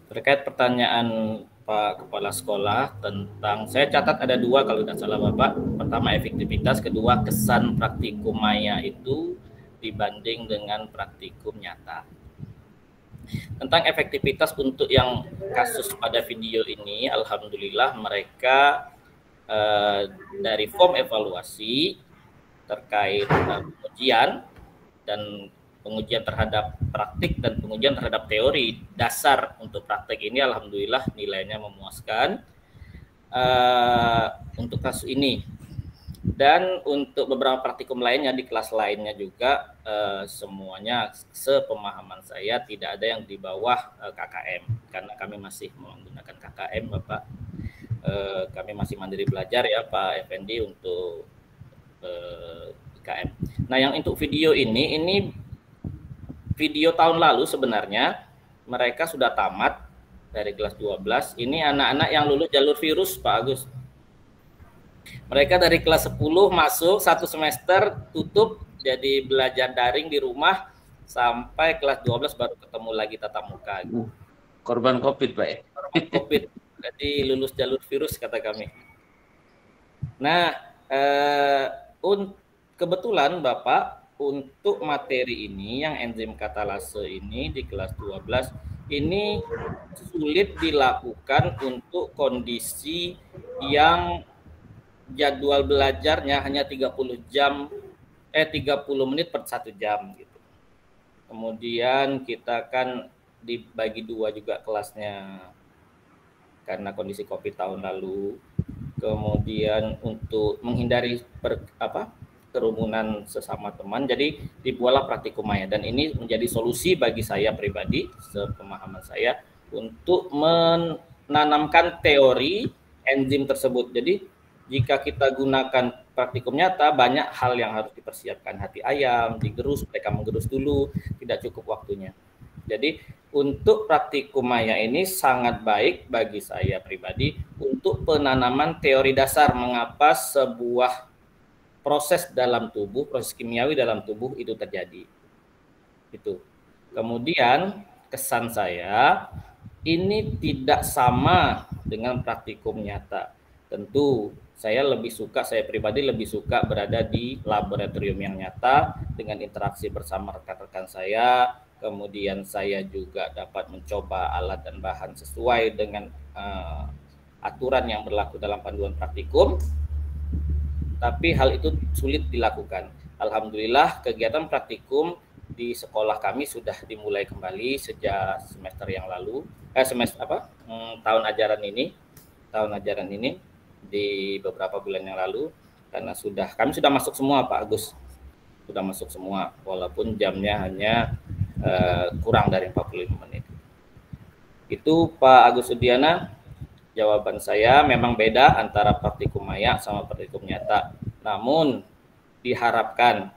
Terkait pertanyaan Pak Kepala Sekolah tentang, saya catat ada 2 kalau tidak salah Bapak. Pertama efektivitas, kedua kesan praktikum maya itu dibanding dengan praktikum nyata. Tentang efektivitas untuk yang kasus pada video ini, alhamdulillah mereka dari form evaluasi terkait pengujian dan pengujian terhadap praktik dan pengujian terhadap teori dasar untuk praktik ini, alhamdulillah nilainya memuaskan untuk kasus ini. Dan untuk beberapa praktikum lainnya di kelas lainnya juga semuanya sepemahaman saya tidak ada yang di bawah KKM karena kami masih menggunakan KKM Bapak. Kami masih mandiri belajar ya Pak Effendi untuk IKM. Nah yang untuk video ini video tahun lalu sebenarnya mereka sudah tamat dari kelas 12. Ini anak-anak yang lulus jalur virus Pak Agus. Mereka dari kelas 10 masuk 1 semester tutup jadi belajar daring di rumah sampai kelas 12 baru ketemu lagi tatap muka. Korban COVID Pak ya? Korban COVID, jadi lulus jalur virus kata kami. Nah kebetulan Bapak untuk materi ini yang enzim katalase ini di kelas 12 ini sulit dilakukan untuk kondisi yang jadwal belajarnya hanya 30 menit per 1 jam gitu. Kemudian kita kan dibagi 2 juga kelasnya karena kondisi Covid tahun lalu. Kemudian untuk menghindari kerumunan sesama teman, jadi dibuatlah praktikum maya dan ini menjadi solusi bagi saya pribadi, sepemahaman saya untuk menanamkan teori enzim tersebut. Jadi jika kita gunakan praktikum nyata, banyak hal yang harus dipersiapkan. Hati ayam, digerus, mereka menggerus dulu, tidak cukup waktunya. Jadi untuk praktikum maya ini sangat baik bagi saya pribadi untuk penanaman teori dasar mengapa sebuah proses dalam tubuh, proses kimiawi dalam tubuh itu terjadi. Itu. Kemudian kesan saya ini tidak sama dengan praktikum nyata. Tentu saya pribadi lebih suka berada di laboratorium yang nyata dengan interaksi bersama rekan-rekan saya, kemudian saya juga dapat mencoba alat dan bahan sesuai dengan aturan yang berlaku dalam panduan praktikum, tapi hal itu sulit dilakukan. Alhamdulillah kegiatan praktikum di sekolah kami sudah dimulai kembali sejak semester yang lalu, tahun ajaran ini di beberapa bulan yang lalu, karena kami sudah masuk semua Pak Agus, sudah masuk semua walaupun jamnya hanya kurang dari 45 menit. Itu Pak Agus Sudiana, jawaban saya. Memang beda antara praktikum maya sama praktikum nyata, namun diharapkan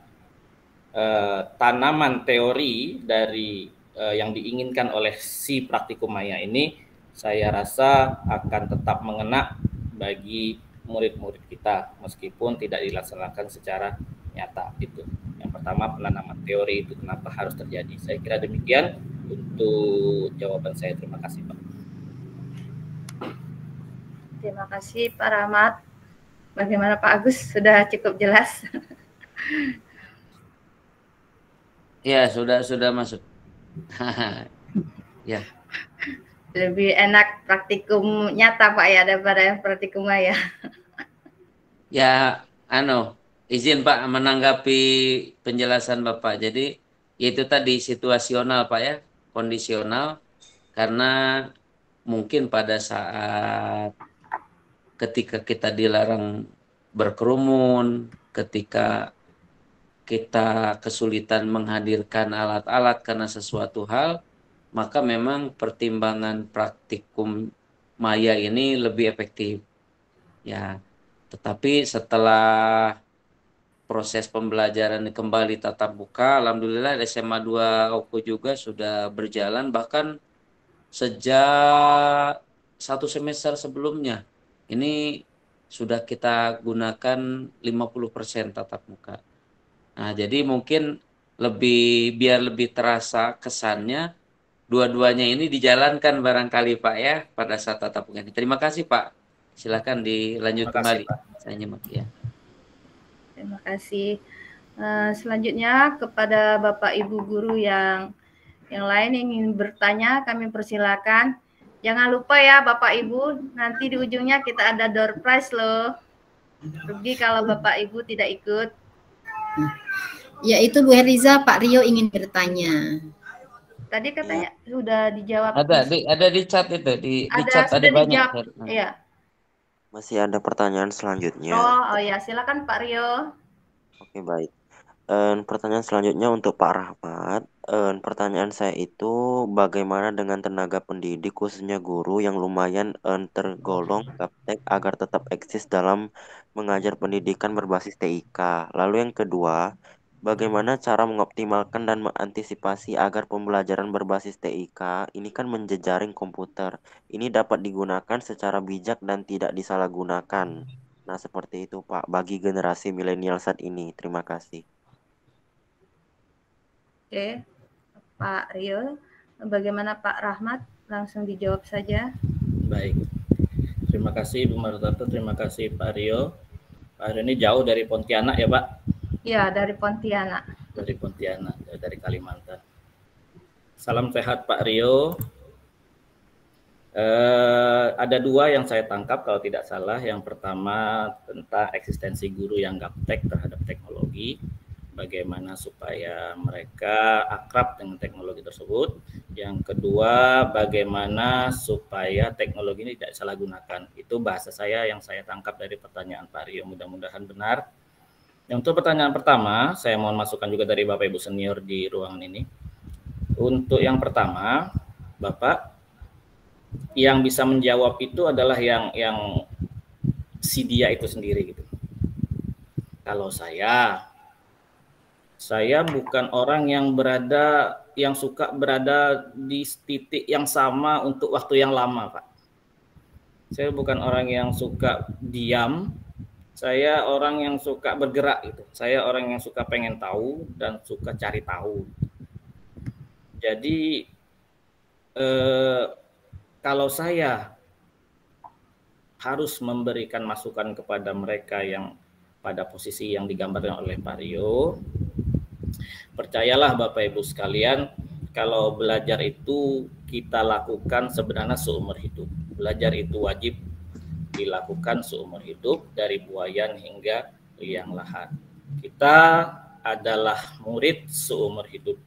tanaman teori dari yang diinginkan oleh si praktikum maya ini saya rasa akan tetap mengena bagi murid-murid kita meskipun tidak dilaksanakan secara nyata. Itu yang pertama, penanaman teori itu kenapa harus terjadi. Saya kira demikian untuk jawaban saya. Terima kasih Pak. Terima kasih Pak Rahmat. Bagaimana Pak Agus, sudah cukup jelas? Ya, sudah masuk. Ya. Lebih enak praktikum nyata Pak ya daripada yang praktikum maya. Ya, izin Pak menanggapi penjelasan Bapak. Jadi itu tadi situasional Pak ya, kondisional, karena mungkin pada saat ketika kita dilarang berkerumun, ketika kita kesulitan menghadirkan alat-alat karena sesuatu hal, maka memang pertimbangan praktikum maya ini lebih efektif. Ya, tetapi setelah proses pembelajaran kembali tatap muka, alhamdulillah SMA 2 Oku juga sudah berjalan, bahkan sejak 1 semester sebelumnya ini sudah kita gunakan 50% tatap muka. Nah, jadi mungkin biar lebih terasa kesannya, dua-duanya ini dijalankan barangkali Pak ya pada saat tatap muka ini. Terima kasih Pak. Silakan dilanjut kembali. Saya nyimak ya. Terima kasih. Selanjutnya kepada Bapak Ibu guru yang lain yang ingin bertanya, kami persilakan. Jangan lupa ya Bapak Ibu, nanti di ujungnya kita ada door prize loh. Rugi kalau Bapak Ibu tidak ikut. Ya, itu Bu Heriza, Pak Rio ingin bertanya. Tadi katanya sudah dijawab. Ada di chat itu, di chat ada banyak. Iya. Masih ada pertanyaan selanjutnya. Oh ya, silakan Pak Rio. Oke, baik. Pertanyaan selanjutnya untuk Pak Rahmat. Pertanyaan saya itu bagaimana dengan tenaga pendidik khususnya guru yang lumayan tergolong gaptek agar tetap eksis dalam mengajar pendidikan berbasis TIK. Lalu yang kedua, bagaimana cara mengoptimalkan dan mengantisipasi agar pembelajaran berbasis TIK ini kan menjejaring komputer. Ini dapat digunakan secara bijak dan tidak disalahgunakan. Nah, seperti itu Pak, bagi generasi milenial saat ini. Terima kasih. Oke, Pak Rio. Bagaimana Pak Rahmat? Langsung dijawab saja. Baik. Terima kasih Bu Marutato, terima kasih Pak Rio. Pak Rio ini jauh dari Pontianak ya Pak? Ya, dari Pontianak. Dari Pontianak, dari Kalimantan. Salam sehat Pak Rio. Ada dua yang saya tangkap kalau tidak salah. Yang pertama tentang eksistensi guru yang gaptek terhadap teknologi. Bagaimana supaya mereka akrab dengan teknologi tersebut. Yang kedua, bagaimana supaya teknologi ini tidak disalahgunakan. Itu bahasa saya yang saya tangkap dari pertanyaan Pak Rio. Mudah-mudahan benar. Yang untuk pertanyaan pertama, saya mohon masukan juga dari Bapak Ibu senior di ruangan ini. Untuk yang pertama, Bapak, yang bisa menjawab itu adalah yang si dia itu sendiri gitu. Kalau saya bukan orang yang suka berada di titik yang sama untuk waktu yang lama, Pak. Saya bukan orang yang suka diam. Saya orang yang suka bergerak gitu. Saya orang yang suka pengen tahu dan suka cari tahu. Jadi kalau saya harus memberikan masukan kepada mereka yang pada posisi yang digambarkan oleh Pak Rio. Percayalah Bapak Ibu sekalian, kalau belajar itu kita lakukan sebenarnya seumur hidup. Belajar itu wajib dilakukan seumur hidup dari buayan hingga liang lahat. Kita adalah murid seumur hidup.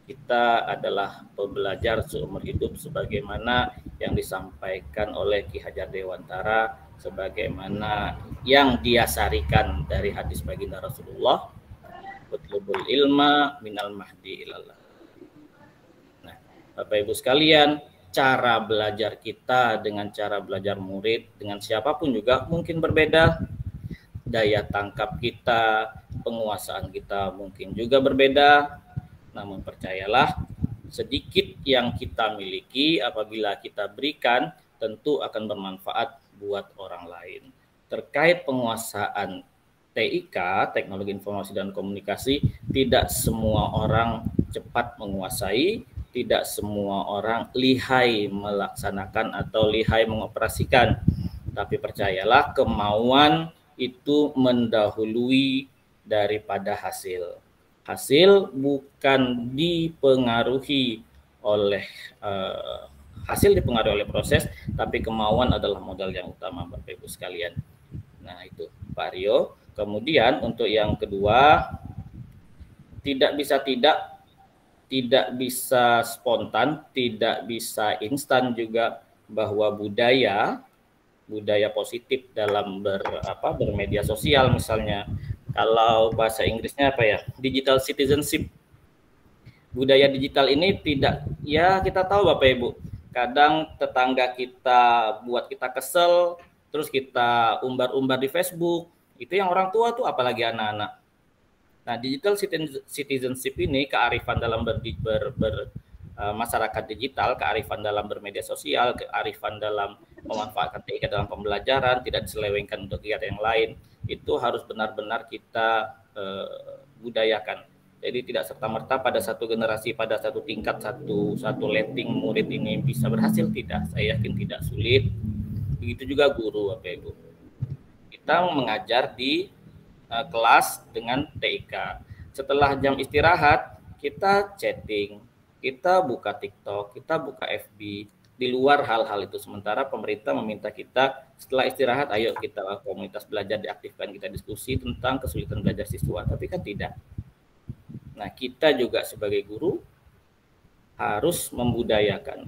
Kita adalah pembelajar seumur hidup sebagaimana yang disampaikan oleh Ki Hajar Dewantara, sebagaimana yang diasarikan dari hadis baginda Rasulullah, utlubul ilma minal mahdi ilallah. Nah, Bapak Ibu sekalian, cara belajar kita dengan cara belajar murid dengan siapapun juga mungkin berbeda. Daya tangkap kita, penguasaan kita mungkin juga berbeda. Namun percayalah, sedikit yang kita miliki apabila kita berikan tentu akan bermanfaat buat orang lain. Terkait penguasaan TIK, Teknologi Informasi dan Komunikasi, tidak semua orang cepat menguasai, tidak semua orang lihai melaksanakan atau lihai mengoperasikan. Tapi percayalah, kemauan itu mendahului daripada hasil. Hasil bukan dipengaruhi oleh hasil dipengaruhi oleh proses, tapi kemauan adalah modal yang utama Bapak Ibu sekalian. Nah itu Pak Rio. Kemudian untuk yang kedua, tidak bisa spontan, tidak bisa instan juga, bahwa budaya positif dalam bermedia sosial misalnya. Kalau bahasa Inggrisnya apa ya? Digital citizenship. Budaya digital ini tidak, ya kita tahu Bapak Ibu, kadang tetangga kita buat kita kesel, terus kita umbar-umbar di Facebook, itu yang orang tua tuh apalagi anak-anak. Nah, digital citizenship ini kearifan dalam masyarakat digital, kearifan dalam bermedia sosial, kearifan dalam memanfaatkan TIK dalam pembelajaran, tidak diselewengkan untuk kegiatan yang lain, itu harus benar-benar kita budayakan. Jadi tidak serta-merta pada satu generasi, pada satu tingkat, satu letting murid ini bisa berhasil, tidak. Saya yakin tidak sulit. Begitu juga guru, Bapak Ibu. Kita mengajar di kelas dengan TIK. Setelah jam istirahat, kita chatting, kita buka TikTok, kita buka FB, di luar hal-hal itu. Sementara pemerintah meminta kita setelah istirahat, ayo kita komunitas belajar diaktifkan, kita diskusi tentang kesulitan belajar siswa, tapi kan tidak. Nah, kita juga sebagai guru harus membudayakan,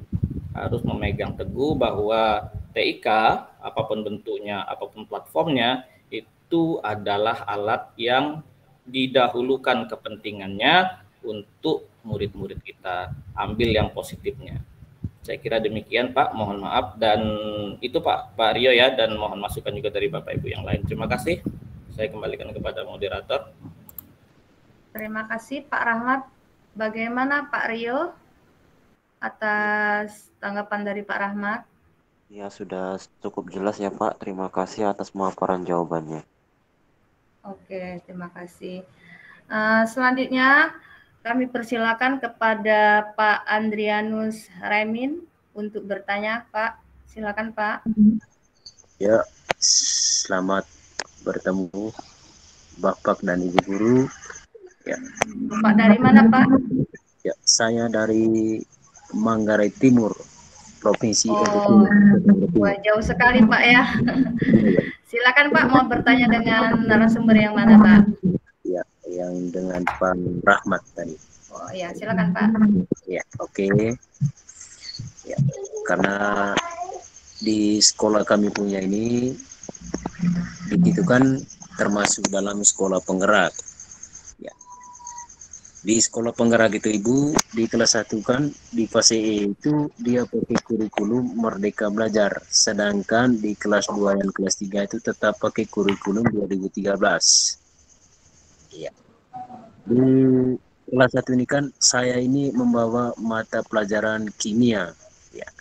harus memegang teguh bahwa TIK, apapun bentuknya, apapun platformnya, itu adalah alat yang didahulukan kepentingannya untuk murid-murid kita. Ambil yang positifnya. Saya kira demikian Pak, mohon maaf. Dan itu Pak Rio ya, dan mohon masukan juga dari Bapak Ibu yang lain. Terima kasih. Saya kembalikan kepada moderator. Terima kasih Pak Rahmat. Bagaimana Pak Rio atas tanggapan dari Pak Rahmat? Ya, sudah cukup jelas ya Pak. Terima kasih atas pemaparan jawabannya. Oke, terima kasih. Selanjutnya kami persilakan kepada Pak Andrianus Remin untuk bertanya. Pak, silakan Pak. Ya, selamat bertemu Bapak dan Ibu Guru. Ya. Pak dari mana Pak? Ya, saya dari Manggarai Timur, Provinsi Wah, jauh sekali Pak ya. Silakan Pak, mau bertanya dengan narasumber yang mana Pak? Ya, yang dengan Pak Rahmat tadi. Oh ya, silakan Pak. Ya, oke. Ya, karena di sekolah kami punya ini, itu kan termasuk dalam sekolah penggerak. Di sekolah penggerak itu Ibu, di kelas 1 kan, di fase E itu dia pakai kurikulum Merdeka Belajar. Sedangkan di kelas 2 dan kelas 3 itu tetap pakai kurikulum 2013. Iya. Di kelas 1 ini kan, saya ini membawa mata pelajaran kimia. Ya.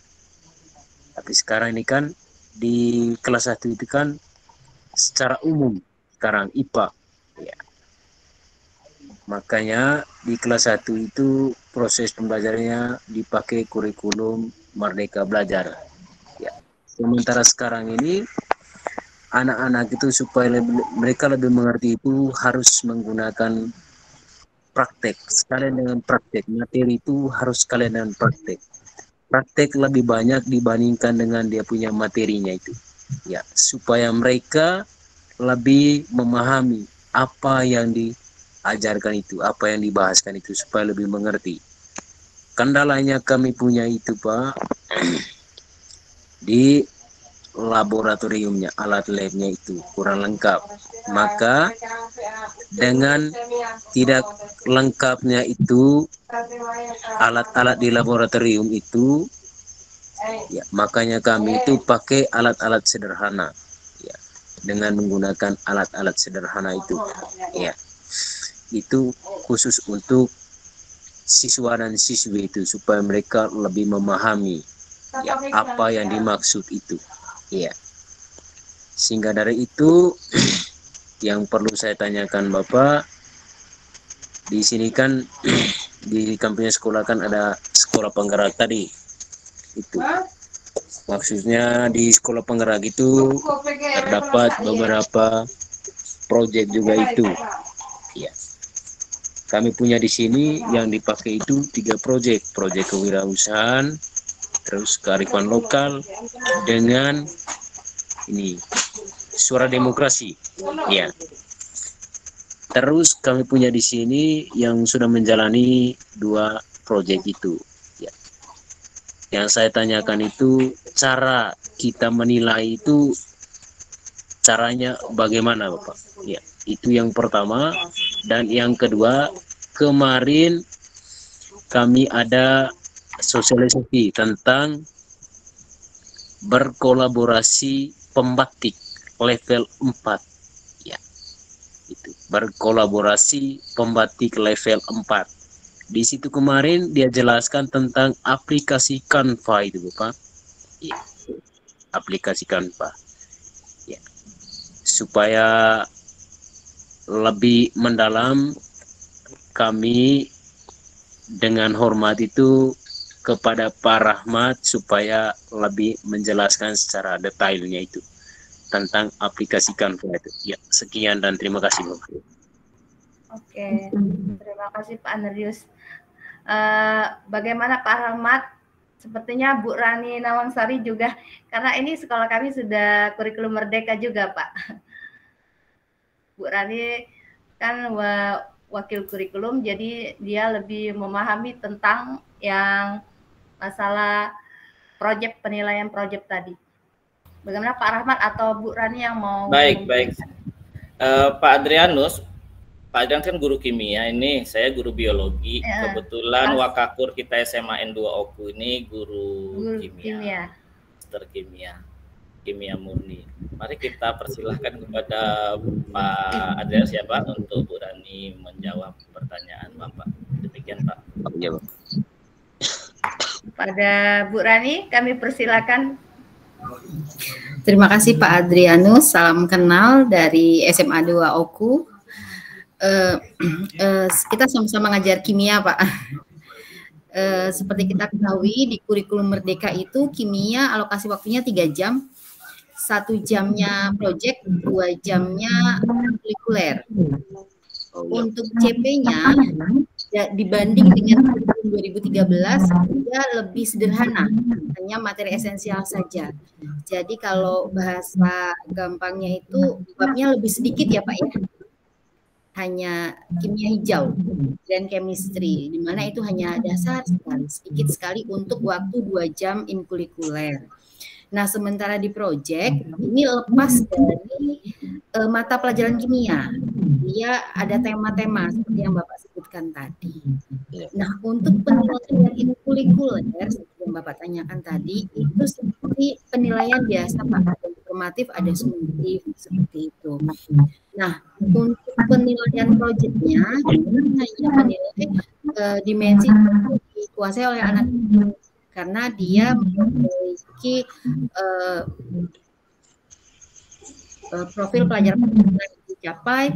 Tapi sekarang ini kan, di kelas 1 itu kan, secara umum, sekarang IPA. Ya. Makanya di kelas 1 itu proses pembelajarannya dipakai kurikulum Merdeka Belajar. Ya. Sementara sekarang ini anak-anak itu supaya mereka lebih mengerti itu harus menggunakan praktek. Sekalian dengan praktek, materi itu harus sekalian dengan praktek. Praktek lebih banyak dibandingkan dengan dia punya materinya itu. Ya, supaya mereka lebih memahami apa yang diajarkan itu, apa yang dibahaskan itu, supaya lebih mengerti. Kendalanya kami punya itu, Pak, di laboratoriumnya, alat labnya itu kurang lengkap. Maka dengan tidak lengkapnya itu alat-alat di laboratorium itu, ya, makanya kami itu pakai alat-alat sederhana, ya, dengan menggunakan alat-alat sederhana itu, ya, itu khusus untuk siswa dan siswi itu supaya mereka lebih memahami, ya, apa yang dimaksud itu, ya. Sehingga dari itu yang perlu saya tanyakan Bapak, di sini kan di kampungnya sekolah kan ada sekolah penggerak tadi itu. Maksudnya di sekolah penggerak itu terdapat beberapa proyek juga itu, ya. Kami punya di sini yang dipakai itu 3 proyek kewirausahaan, terus kearifan lokal dengan ini suara demokrasi, ya. Terus kami punya di sini yang sudah menjalani 2 proyek itu, ya. Yang saya tanyakan itu cara kita menilai itu caranya bagaimana, Bapak? Ya, itu yang pertama. Dan yang kedua, kemarin kami ada sosialisasi tentang berkolaborasi pembatik level 4, ya. Itu berkolaborasi pembatik level 4. Di situ kemarin dia jelaskan tentang aplikasi Canva itu, Bapak. Ya. Aplikasi Canva. Ya. Supaya lebih mendalam, kami dengan hormat itu kepada Pak Rahmat supaya lebih menjelaskan secara detailnya itu tentang aplikasi Canva itu. Ya, sekian dan terima kasih, Bapak. Oke, terima kasih Pak Andrius. Bagaimana Pak Rahmat? Sepertinya Bu Rani Nawangsari juga, karena ini sekolah kami sudah kurikulum merdeka juga, Pak. Bu Rani kan wakil kurikulum, jadi dia lebih memahami tentang yang masalah proyek, penilaian proyek tadi. Bagaimana Pak Rahmat atau Bu Rani yang mau? Baik. Pak Adrianus kan guru kimia, ini saya guru biologi. Ya, kebetulan Wakakur kita SMA N2 Oku ini guru kimia. Master kimia murni. Mari kita persilahkan kepada Pak Adrianus ya Pak untuk Bu Rani menjawab pertanyaan Bapak. Demikian Pak. Ya, Pak. Pada Bu Rani kami persilakan. Terima kasih Pak Adrianus, salam kenal dari SMA 2 Oku. Kita sama-sama ngajar kimia Pak. Seperti kita ketahui di kurikulum merdeka itu kimia alokasi waktunya 3 jam. 1 jamnya proyek, 2 jamnya kurikuler. Untuk CP-nya dibanding dengan 2013 dia lebih sederhana, hanya materi esensial saja. Jadi kalau bahasa gampangnya itu babnya lebih sedikit ya Pak ya. Hanya kimia hijau dan chemistry, di mana itu hanya dasar sekali, sedikit sekali untuk waktu 2 jam inkurikuler. Nah, sementara di proyek ini lepas dari mata pelajaran kimia. Dia ada tema-tema seperti yang Bapak sebutkan tadi. Nah, untuk penilaian inkurikuler seperti yang Bapak tanyakan tadi, itu seperti penilaian biasa Pak, ada informatif, ada summatif seperti itu. Nah, untuk penilaian proyeknya hanya menilai dimensi yang dikuasai oleh anak karena dia memiliki profil pelajaran tercapai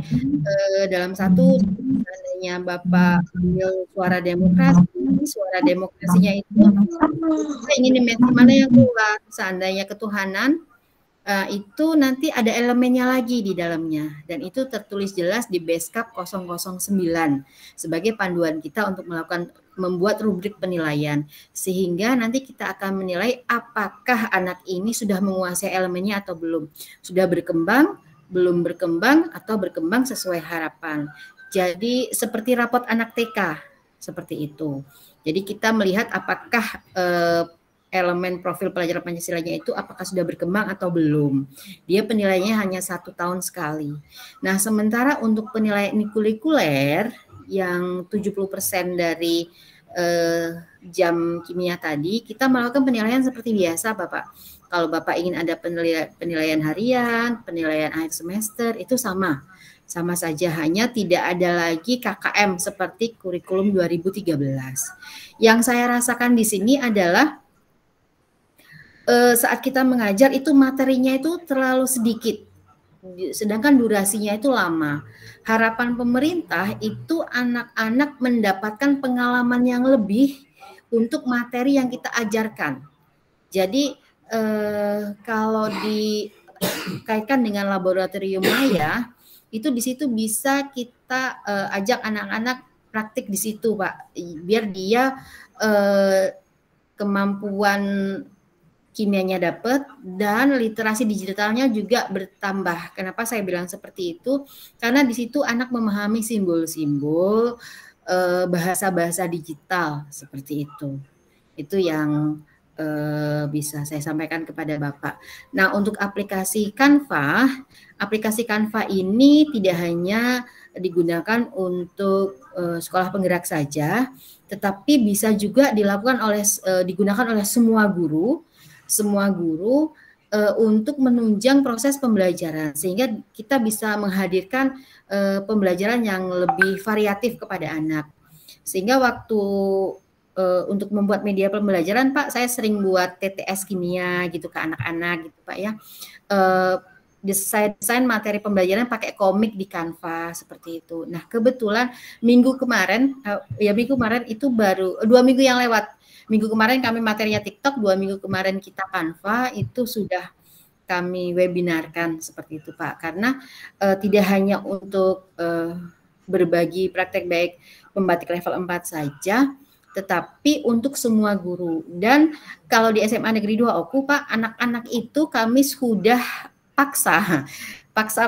dalam satu, seandainya Bapak ambil suara demokrasinya itu kita ingin dimensi mana yang kuat. Seandainya ketuhanan, itu nanti ada elemennya lagi di dalamnya, dan itu tertulis jelas di Beskap 009 sebagai panduan kita untuk membuat rubrik penilaian, sehingga nanti kita akan menilai apakah anak ini sudah menguasai elemennya atau belum, sudah berkembang, belum berkembang, atau berkembang sesuai harapan. Jadi seperti rapot anak TK, seperti itu. Jadi kita melihat apakah elemen profil pelajaran Pancasilanya itu apakah sudah berkembang atau belum. Dia penilaiannya hanya 1 tahun sekali. Nah, sementara untuk penilaian kurikuler yang 70% dari jam kimia tadi, kita melakukan penilaian seperti biasa, Bapak. Kalau Bapak ingin ada penilaian harian, penilaian akhir semester, itu sama saja, hanya tidak ada lagi KKM seperti kurikulum 2013. Yang saya rasakan di sini adalah saat kita mengajar itu materinya itu terlalu sedikit, sedangkan durasinya itu lama. Harapan pemerintah itu anak-anak mendapatkan pengalaman yang lebih untuk materi yang kita ajarkan. Jadi kalau dikaitkan dengan laboratorium maya, itu di situ bisa kita ajak anak-anak praktik di situ, Pak, biar dia kemampuan kimianya dapat dan literasi digitalnya juga bertambah. Kenapa saya bilang seperti itu? Karena di situ anak memahami simbol-simbol, bahasa-bahasa digital seperti itu. Itu yang bisa saya sampaikan kepada Bapak. Nah, untuk aplikasi Canva ini tidak hanya digunakan untuk sekolah penggerak saja, tetapi bisa juga digunakan oleh semua guru untuk menunjang proses pembelajaran, sehingga kita bisa menghadirkan pembelajaran yang lebih variatif kepada anak. Sehingga waktu untuk membuat media pembelajaran, Pak, saya sering buat TTS kimia gitu ke anak-anak gitu, Pak, ya. Saya desain materi pembelajaran pakai komik di Canva seperti itu. Nah, kebetulan minggu kemarin itu baru 2 minggu yang lewat. Minggu kemarin kami materinya TikTok, 2 minggu kemarin kita Canva, itu sudah kami webinarkan seperti itu, Pak. Karena tidak hanya untuk berbagi praktek baik pembatik level 4 saja, tetapi untuk semua guru. Dan kalau di SMA Negeri 2 Oku, Pak, anak-anak itu kami sudah paksa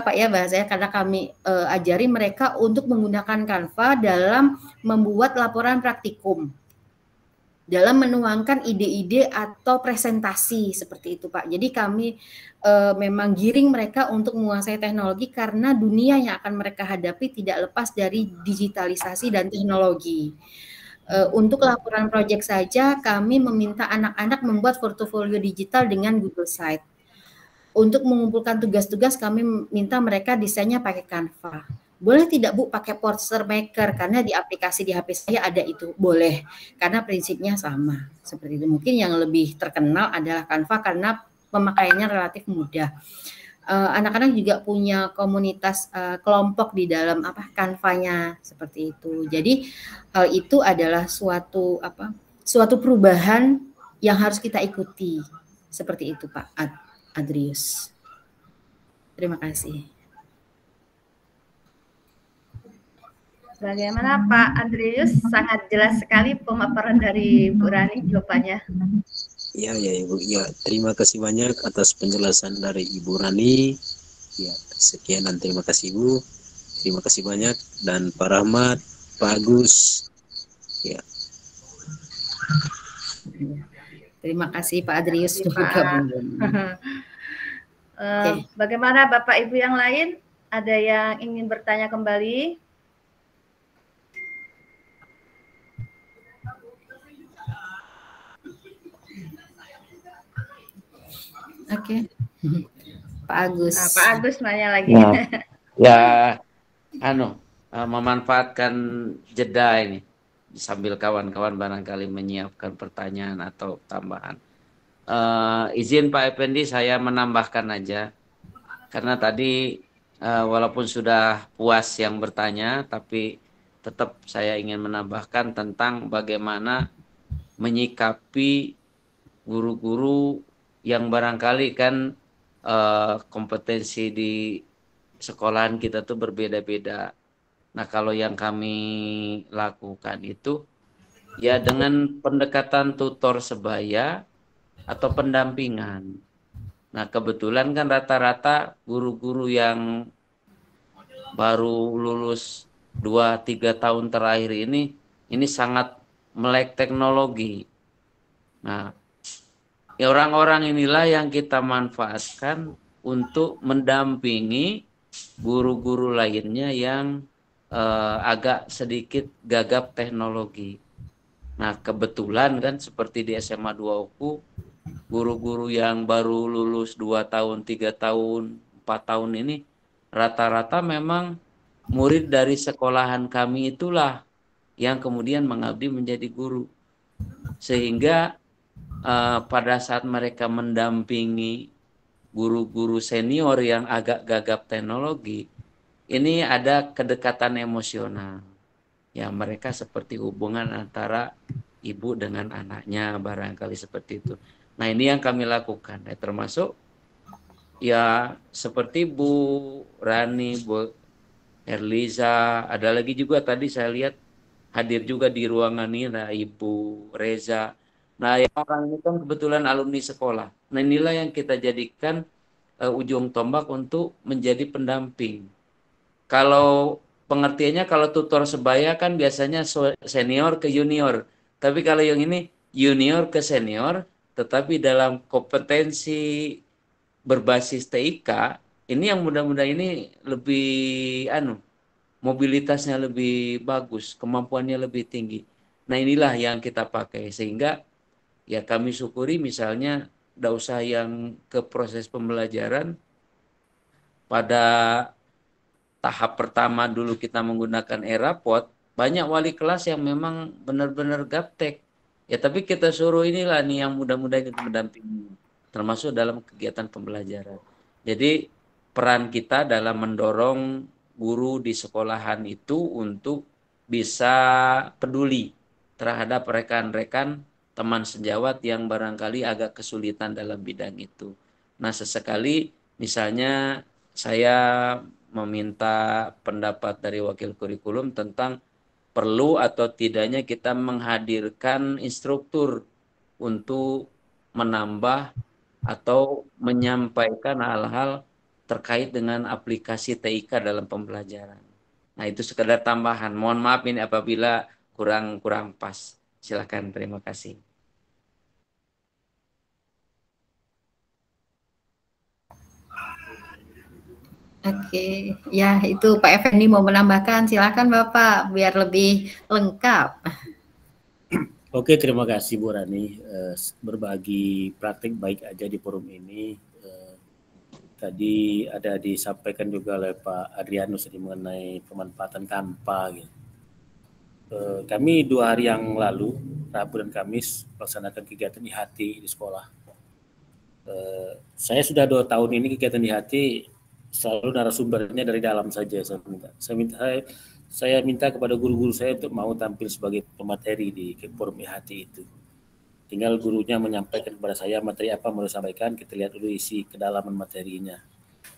Pak ya bahasanya, karena kami ajari mereka untuk menggunakan Canva dalam membuat laporan praktikum, dalam menuangkan ide-ide atau presentasi seperti itu, Pak. Jadi kami memang giring mereka untuk menguasai teknologi, karena dunia yang akan mereka hadapi tidak lepas dari digitalisasi dan teknologi. Untuk laporan proyek saja kami meminta anak-anak membuat portofolio digital dengan Google Site. Untuk mengumpulkan tugas-tugas kami minta mereka desainnya pakai Canva. Boleh tidak, Bu, pakai poster maker, karena di aplikasi di HP saya ada itu. Boleh, karena prinsipnya sama. Seperti itu. Mungkin yang lebih terkenal adalah Canva karena pemakaiannya relatif mudah. Anak-anak juga punya komunitas kelompok di dalam Canva-nya seperti itu. Jadi hal itu adalah suatu perubahan yang harus kita ikuti. Seperti itu, Pak Adrius. Terima kasih. Bagaimana Pak Andreus? Sangat jelas sekali pemaparan dari Bu Rani jawabannya. Ya Ibu. Ya, terima kasih banyak atas penjelasan dari Ibu Rani. Ya, sekian dan terima kasih Ibu. Terima kasih banyak, dan Pak Rahmat, Pak Agus. Ya. Terima kasih Pak Adrius sudah bergabung. Bagaimana Bapak Ibu yang lain? Ada yang ingin bertanya kembali? Oke. Pak Agus. Pak Agus nanya lagi. Memanfaatkan jeda ini sambil kawan-kawan barangkali menyiapkan pertanyaan atau tambahan. Izin Pak Effendi, saya menambahkan aja, karena tadi walaupun sudah puas yang bertanya, tapi tetap saya ingin menambahkan tentang bagaimana menyikapi guru-guru yang barangkali kan kompetensi di sekolahan kita tuh berbeda-beda. Nah, kalau yang kami lakukan itu ya dengan pendekatan tutor sebaya atau pendampingan. Nah, kebetulan kan rata-rata guru-guru yang baru lulus 2-3 tahun terakhir ini sangat melek teknologi. Nah, ya orang-orang inilah yang kita manfaatkan untuk mendampingi guru-guru lainnya yang agak sedikit gagap teknologi. Nah, kebetulan kan seperti di SMA 2 Oku, guru-guru yang baru lulus 2 tahun, 3 tahun, 4 tahun ini rata-rata memang murid dari sekolahan kami itulah yang kemudian mengabdi menjadi guru. Sehingga pada saat mereka mendampingi guru-guru senior yang agak gagap teknologi, ini ada kedekatan emosional. Ya, mereka seperti hubungan antara ibu dengan anaknya, barangkali seperti itu. Nah, ini yang kami lakukan, ya, termasuk ya seperti Bu Rani, Bu Erliza, ada lagi juga tadi saya lihat hadir juga di ruangan ini, nah, Ibu Reza. Nah, yang orang ini kan kebetulan alumni sekolah. Nah, inilah yang kita jadikan ujung tombak untuk menjadi pendamping. Kalau pengertiannya, kalau tutor sebaya kan biasanya senior ke junior. Tapi kalau yang ini junior ke senior, tetapi dalam kompetensi berbasis TIK, ini yang mudah-mudah ini lebih mobilitasnya lebih bagus, kemampuannya lebih tinggi. Nah, inilah yang kita pakai sehingga ya kami syukuri misalnya tidak usah yang ke proses pembelajaran. Pada tahap pertama dulu kita menggunakan Erapod, banyak wali kelas yang memang benar-benar gaptek. Ya, tapi kita suruh inilah nih yang mudah-mudahan kita mendampingi, termasuk dalam kegiatan pembelajaran. Jadi peran kita dalam mendorong guru di sekolahan itu untuk bisa peduli terhadap rekan-rekan teman sejawat yang barangkali agak kesulitan dalam bidang itu. Nah, sesekali misalnya saya meminta pendapat dari wakil kurikulum tentang perlu atau tidaknya kita menghadirkan instruktur untuk menambah atau menyampaikan hal-hal terkait dengan aplikasi TIK dalam pembelajaran. Nah, itu sekedar tambahan. Mohon maaf ini apabila kurang pas. Silakan, terima kasih. Oke, ya itu Pak Effendi mau menambahkan, silakan Bapak biar lebih lengkap. Oke, terima kasih Bu Rani. Berbagi praktik baik aja di forum ini. Tadi ada disampaikan juga oleh Pak Adrianus mengenai pemanfaatan Canva. Gitu. Kami 2 hari yang lalu, Rabu dan Kamis, melaksanakan kegiatan IHT di sekolah. Saya sudah 2 tahun ini kegiatan IHT selalu narasumbernya dari dalam saja. Saya minta kepada guru-guru saya untuk mau tampil sebagai pemateri di forum IHT itu. Tinggal gurunya menyampaikan kepada saya materi apa mau disampaikan, kita lihat dulu isi kedalaman materinya.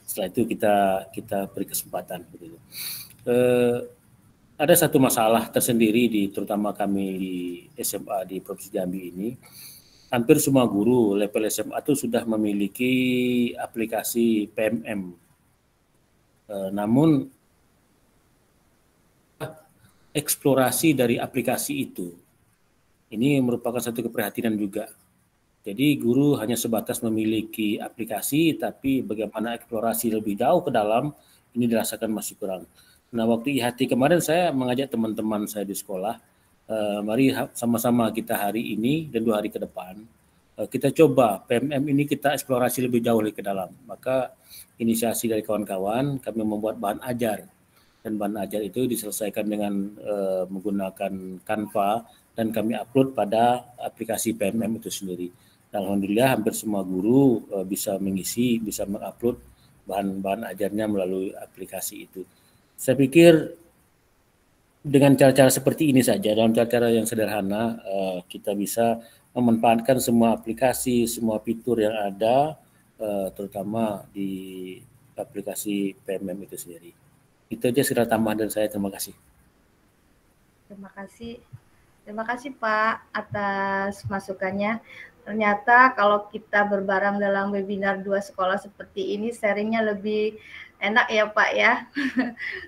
Setelah itu kita beri kesempatan. Ada satu masalah tersendiri terutama kami di SMA di Provinsi Jambi ini. Hampir semua guru level SMA itu sudah memiliki aplikasi PMM. Namun eksplorasi dari aplikasi itu ini merupakan satu keprihatinan juga. Jadi guru hanya sebatas memiliki aplikasi, tapi bagaimana eksplorasi lebih jauh ke dalam ini dirasakan masih kurang. Nah, waktu IHT kemarin saya mengajak teman-teman saya di sekolah, mari sama-sama kita hari ini dan 2 hari ke depan kita coba PMM ini kita eksplorasi lebih jauh lagi ke dalam. Maka inisiasi dari kawan-kawan kami membuat bahan ajar, dan bahan ajar itu diselesaikan dengan menggunakan Canva dan kami upload pada aplikasi PMM itu sendiri. Dan alhamdulillah hampir semua guru bisa mengisi, bisa mengupload bahan-bahan ajarnya melalui aplikasi itu. Saya pikir dengan cara-cara seperti ini saja, dalam cara-cara yang sederhana, kita bisa memanfaatkan semua aplikasi, semua fitur yang ada, terutama di aplikasi PMM itu sendiri. Itu aja sekedar tambahan dari saya. Terima kasih. Terima kasih Pak atas masukannya. Ternyata kalau kita berbareng dalam webinar 2 sekolah seperti ini, sharingnya lebih enak ya Pak ya.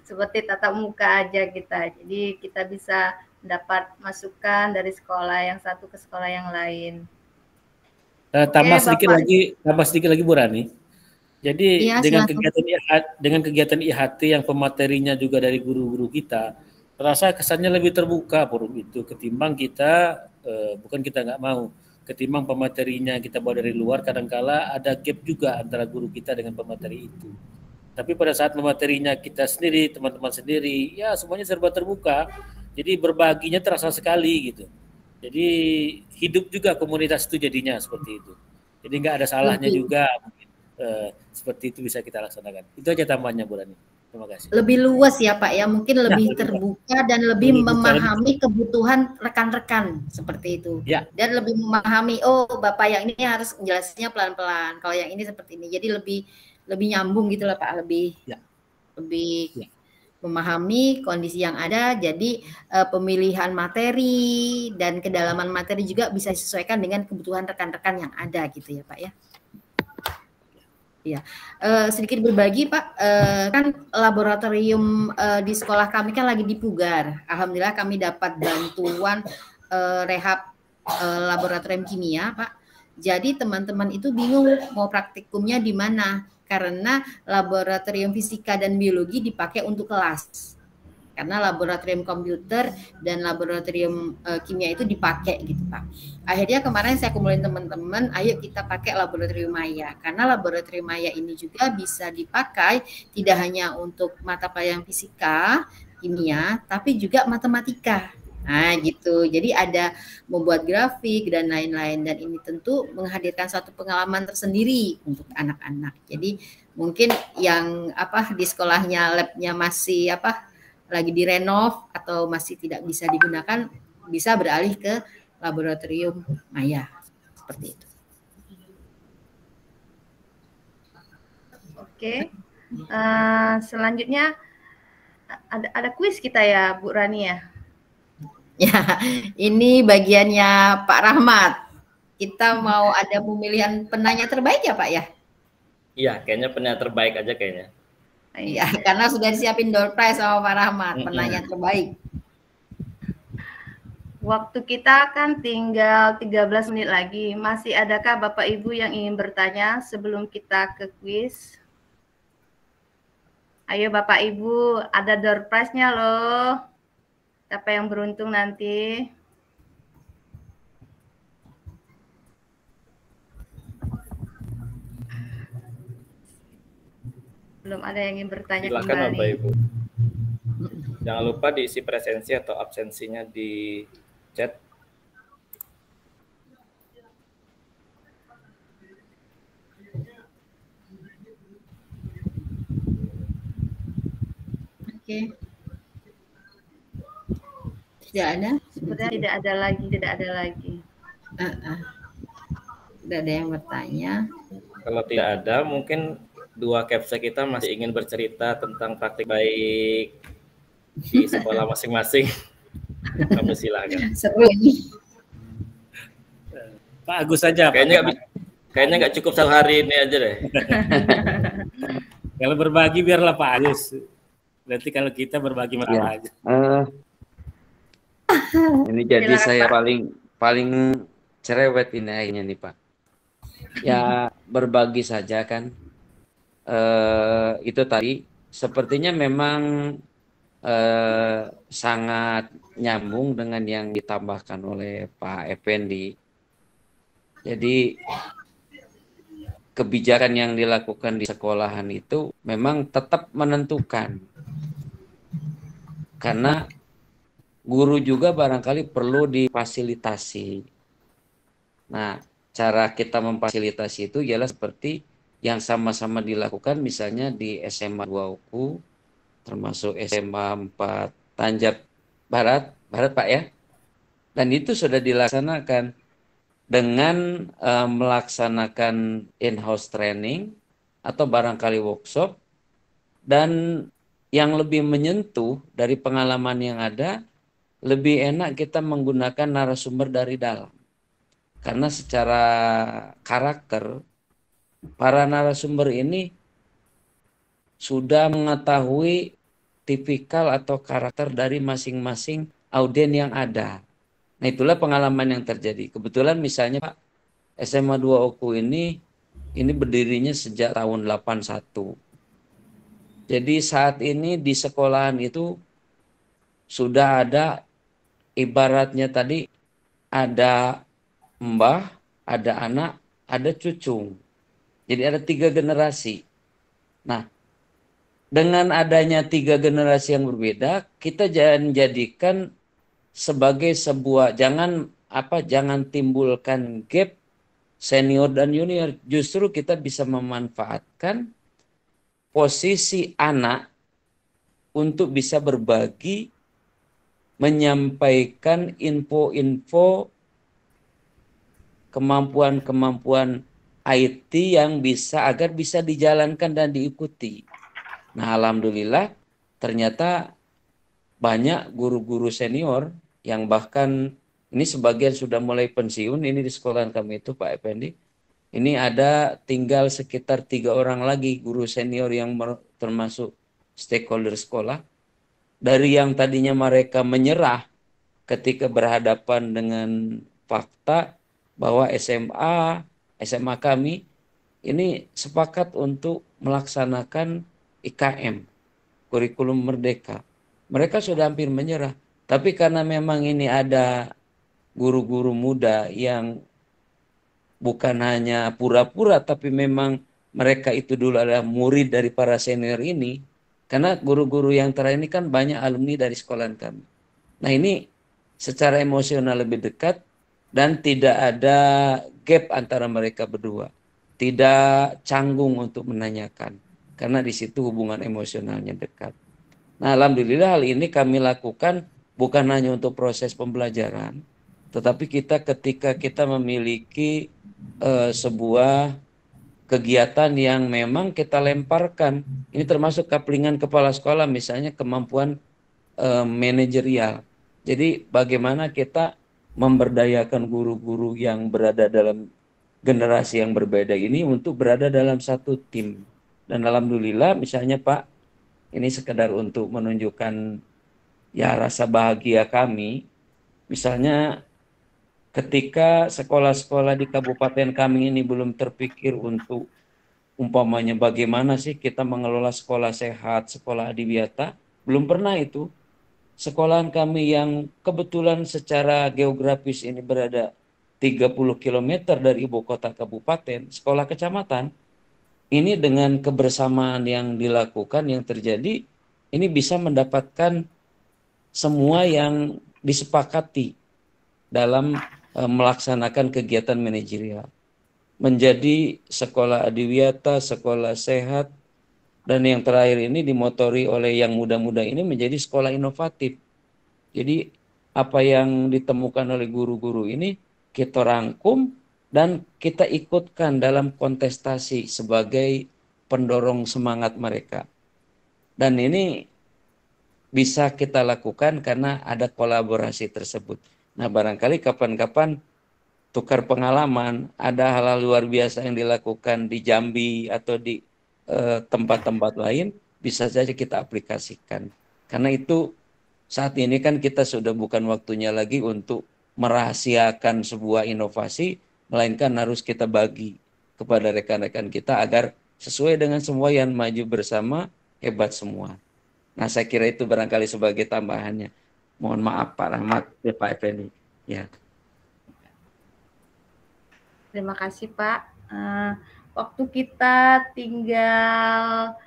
Seperti tatap muka aja kita. Jadi kita bisa mendapat masukan dari sekolah yang satu ke sekolah yang lain. Tambah sedikit lagi Bu Rani. Jadi Iya, dengan kegiatan IHT yang pematerinya juga dari guru-guru kita, terasa kesannya lebih terbuka forum itu ketimbang kita bukan kita nggak mau, ketimbang pematerinya kita bawa dari luar, kadangkala ada gap juga antara guru kita dengan pemateri itu. Tapi pada saat pematerinya kita sendiri, teman-teman sendiri, ya semuanya serba terbuka. Jadi berbaginya terasa sekali gitu. Jadi hidup juga komunitas itu jadinya seperti itu. Jadi nggak ada salahnya juga mungkin seperti itu bisa kita laksanakan. Itu aja tambahannya Bu Rani. Terima kasih. Lebih luas ya Pak ya, mungkin lebih terbuka dan lebih memahami kebutuhan rekan-rekan seperti itu. Ya. Dan lebih memahami, oh Bapak yang ini harus menjelaskannya pelan-pelan, kalau yang ini seperti ini. Jadi lebih nyambung gitu lah Pak, lebih memahami kondisi yang ada. Jadi pemilihan materi dan kedalaman materi juga bisa disesuaikan dengan kebutuhan rekan-rekan yang ada gitu ya Pak ya. Ya, sedikit berbagi Pak, kan laboratorium di sekolah kami kan lagi dipugar. Alhamdulillah kami dapat bantuan rehab laboratorium kimia Pak. Jadi teman-teman itu bingung mau praktikumnya di mana, karena laboratorium fisika dan biologi dipakai untuk kelas. Karena laboratorium komputer dan laboratorium kimia itu dipakai gitu Pak. Akhirnya kemarin saya kumpulin teman-teman, ayo kita pakai laboratorium maya. Karena laboratorium maya ini juga bisa dipakai tidak hanya untuk mata pelajaran fisika, kimia, tapi juga matematika. Nah gitu, jadi ada membuat grafik dan lain-lain, dan ini tentu menghadirkan suatu pengalaman tersendiri untuk anak-anak. Jadi mungkin yang di sekolahnya labnya masih lagi direnov atau masih tidak bisa digunakan, bisa beralih ke laboratorium maya seperti itu. Oke, selanjutnya ada kuis kita ya Bu Rani ya. Ya, ini bagiannya Pak Rahmat. Kita mau ada pemilihan penanya terbaik ya Pak ya? Iya, kayaknya penanya terbaik aja kayaknya. Iya, karena sudah disiapin door prize sama Pak Rahmat, penanya terbaik. Waktu kita kan tinggal 13 menit lagi. Masih adakah Bapak Ibu yang ingin bertanya sebelum kita ke kuis? Ayo Bapak Ibu, ada door prize-nya loh. Siapa yang beruntung nanti? Belum ada yang ingin bertanya. Silakan kembali. Bapak Ibu. Jangan lupa diisi presensi atau absensinya di chat. Oke. Tidak ada? Sebenarnya tidak ada lagi. Tidak ada yang bertanya. Kalau tidak ada, mungkin dua capsa kita masih ingin bercerita tentang praktik baik di sekolah masing-masing. Kamu silakan. Seru ini. Pak Agus saja. Kayaknya nggak cukup 1 hari ini aja deh. Kalau berbagi biarlah Pak Agus. Berarti kalau kita berbagi masalah aja. Ini jadi saya paling cerewet ini akhirnya nih Pak. Ya berbagi saja kan. Itu tadi sepertinya memang sangat nyambung dengan yang ditambahkan oleh Pak Effendi. Jadi kebijakan yang dilakukan di sekolahan itu memang tetap menentukan, karena guru juga barangkali perlu difasilitasi. Nah, cara kita memfasilitasi itu ialah seperti yang sama-sama dilakukan misalnya di SMA 2 Oku, termasuk SMA 4 Tanjab Barat Pak ya. Dan itu sudah dilaksanakan dengan melaksanakan in-house training atau barangkali workshop, dan yang lebih menyentuh dari pengalaman yang ada, lebih enak kita menggunakan narasumber dari dalam. Karena secara karakter, para narasumber ini sudah mengetahui tipikal atau karakter dari masing-masing audien yang ada. Nah, itulah pengalaman yang terjadi. Kebetulan misalnya Pak, SMA 2 Oku ini berdirinya sejak tahun 81. Jadi saat ini di sekolahan itu sudah ada, ibaratnya tadi ada mbah, ada anak, ada cucu. Jadi ada 3 generasi. Nah, dengan adanya 3 generasi yang berbeda, kita jangan jadikan sebagai sebuah, jangan timbulkan gap senior dan junior. Justru kita bisa memanfaatkan posisi anak untuk bisa berbagi, menyampaikan info-info kemampuan-kemampuan IT yang agar bisa dijalankan dan diikuti. Nah, alhamdulillah ternyata banyak guru-guru senior yang bahkan ini sebagian sudah mulai pensiun ini di sekolahan kami itu Pak Effendi. Ini ada tinggal sekitar 3 orang lagi guru senior yang termasuk stakeholder sekolah. Dari yang tadinya mereka menyerah ketika berhadapan dengan fakta bahwa SMA kami ini sepakat untuk melaksanakan IKM, kurikulum merdeka. Mereka sudah hampir menyerah. Tapi karena memang ini ada guru-guru muda yang bukan hanya pura-pura, tapi memang mereka itu dulu adalah murid dari para senior ini. Karena guru-guru yang terakhir ini kan banyak alumni dari sekolahan kami. Nah, ini secara emosional lebih dekat dan tidak ada gap antara mereka berdua. Tidak canggung untuk menanyakan. Karena di situ hubungan emosionalnya dekat. Nah, alhamdulillah hal ini kami lakukan bukan hanya untuk proses pembelajaran, tetapi ketika kita memiliki sebuah kegiatan yang memang kita lemparkan, ini termasuk kaplingan kepala sekolah, misalnya kemampuan manajerial. Jadi bagaimana kita memberdayakan guru-guru yang berada dalam generasi yang berbeda ini untuk berada dalam satu tim. Dan alhamdulillah misalnya Pak, ini sekedar untuk menunjukkan ya rasa bahagia kami, misalnya ketika sekolah-sekolah di kabupaten kami ini belum terpikir untuk umpamanya bagaimana sih kita mengelola sekolah sehat, sekolah adiwiyata, belum pernah itu. Sekolahan kami yang kebetulan secara geografis ini berada 30 km dari ibu kota kabupaten, sekolah kecamatan, ini dengan kebersamaan yang dilakukan, yang terjadi, ini bisa mendapatkan semua yang disepakati dalam melaksanakan kegiatan manajerial. Menjadi sekolah adiwiyata, sekolah sehat, dan yang terakhir ini dimotori oleh yang muda-muda ini menjadi sekolah inovatif. Jadi apa yang ditemukan oleh guru-guru ini kita rangkum dan kita ikutkan dalam kontestasi sebagai pendorong semangat mereka. Dan ini bisa kita lakukan karena ada kolaborasi tersebut. Nah, barangkali kapan-kapan tukar pengalaman, ada hal-hal luar biasa yang dilakukan di Jambi atau di tempat-tempat lain, bisa saja kita aplikasikan. Karena itu saat ini kan kita sudah bukan waktunya lagi untuk merahasiakan sebuah inovasi, melainkan harus kita bagi kepada rekan-rekan kita agar sesuai dengan semua yang maju bersama, hebat semua. Nah, saya kira itu barangkali sebagai tambahannya. Mohon maaf Pak Rahmat, Pak Effendi. Ya. Terima kasih Pak. Waktu kita tinggal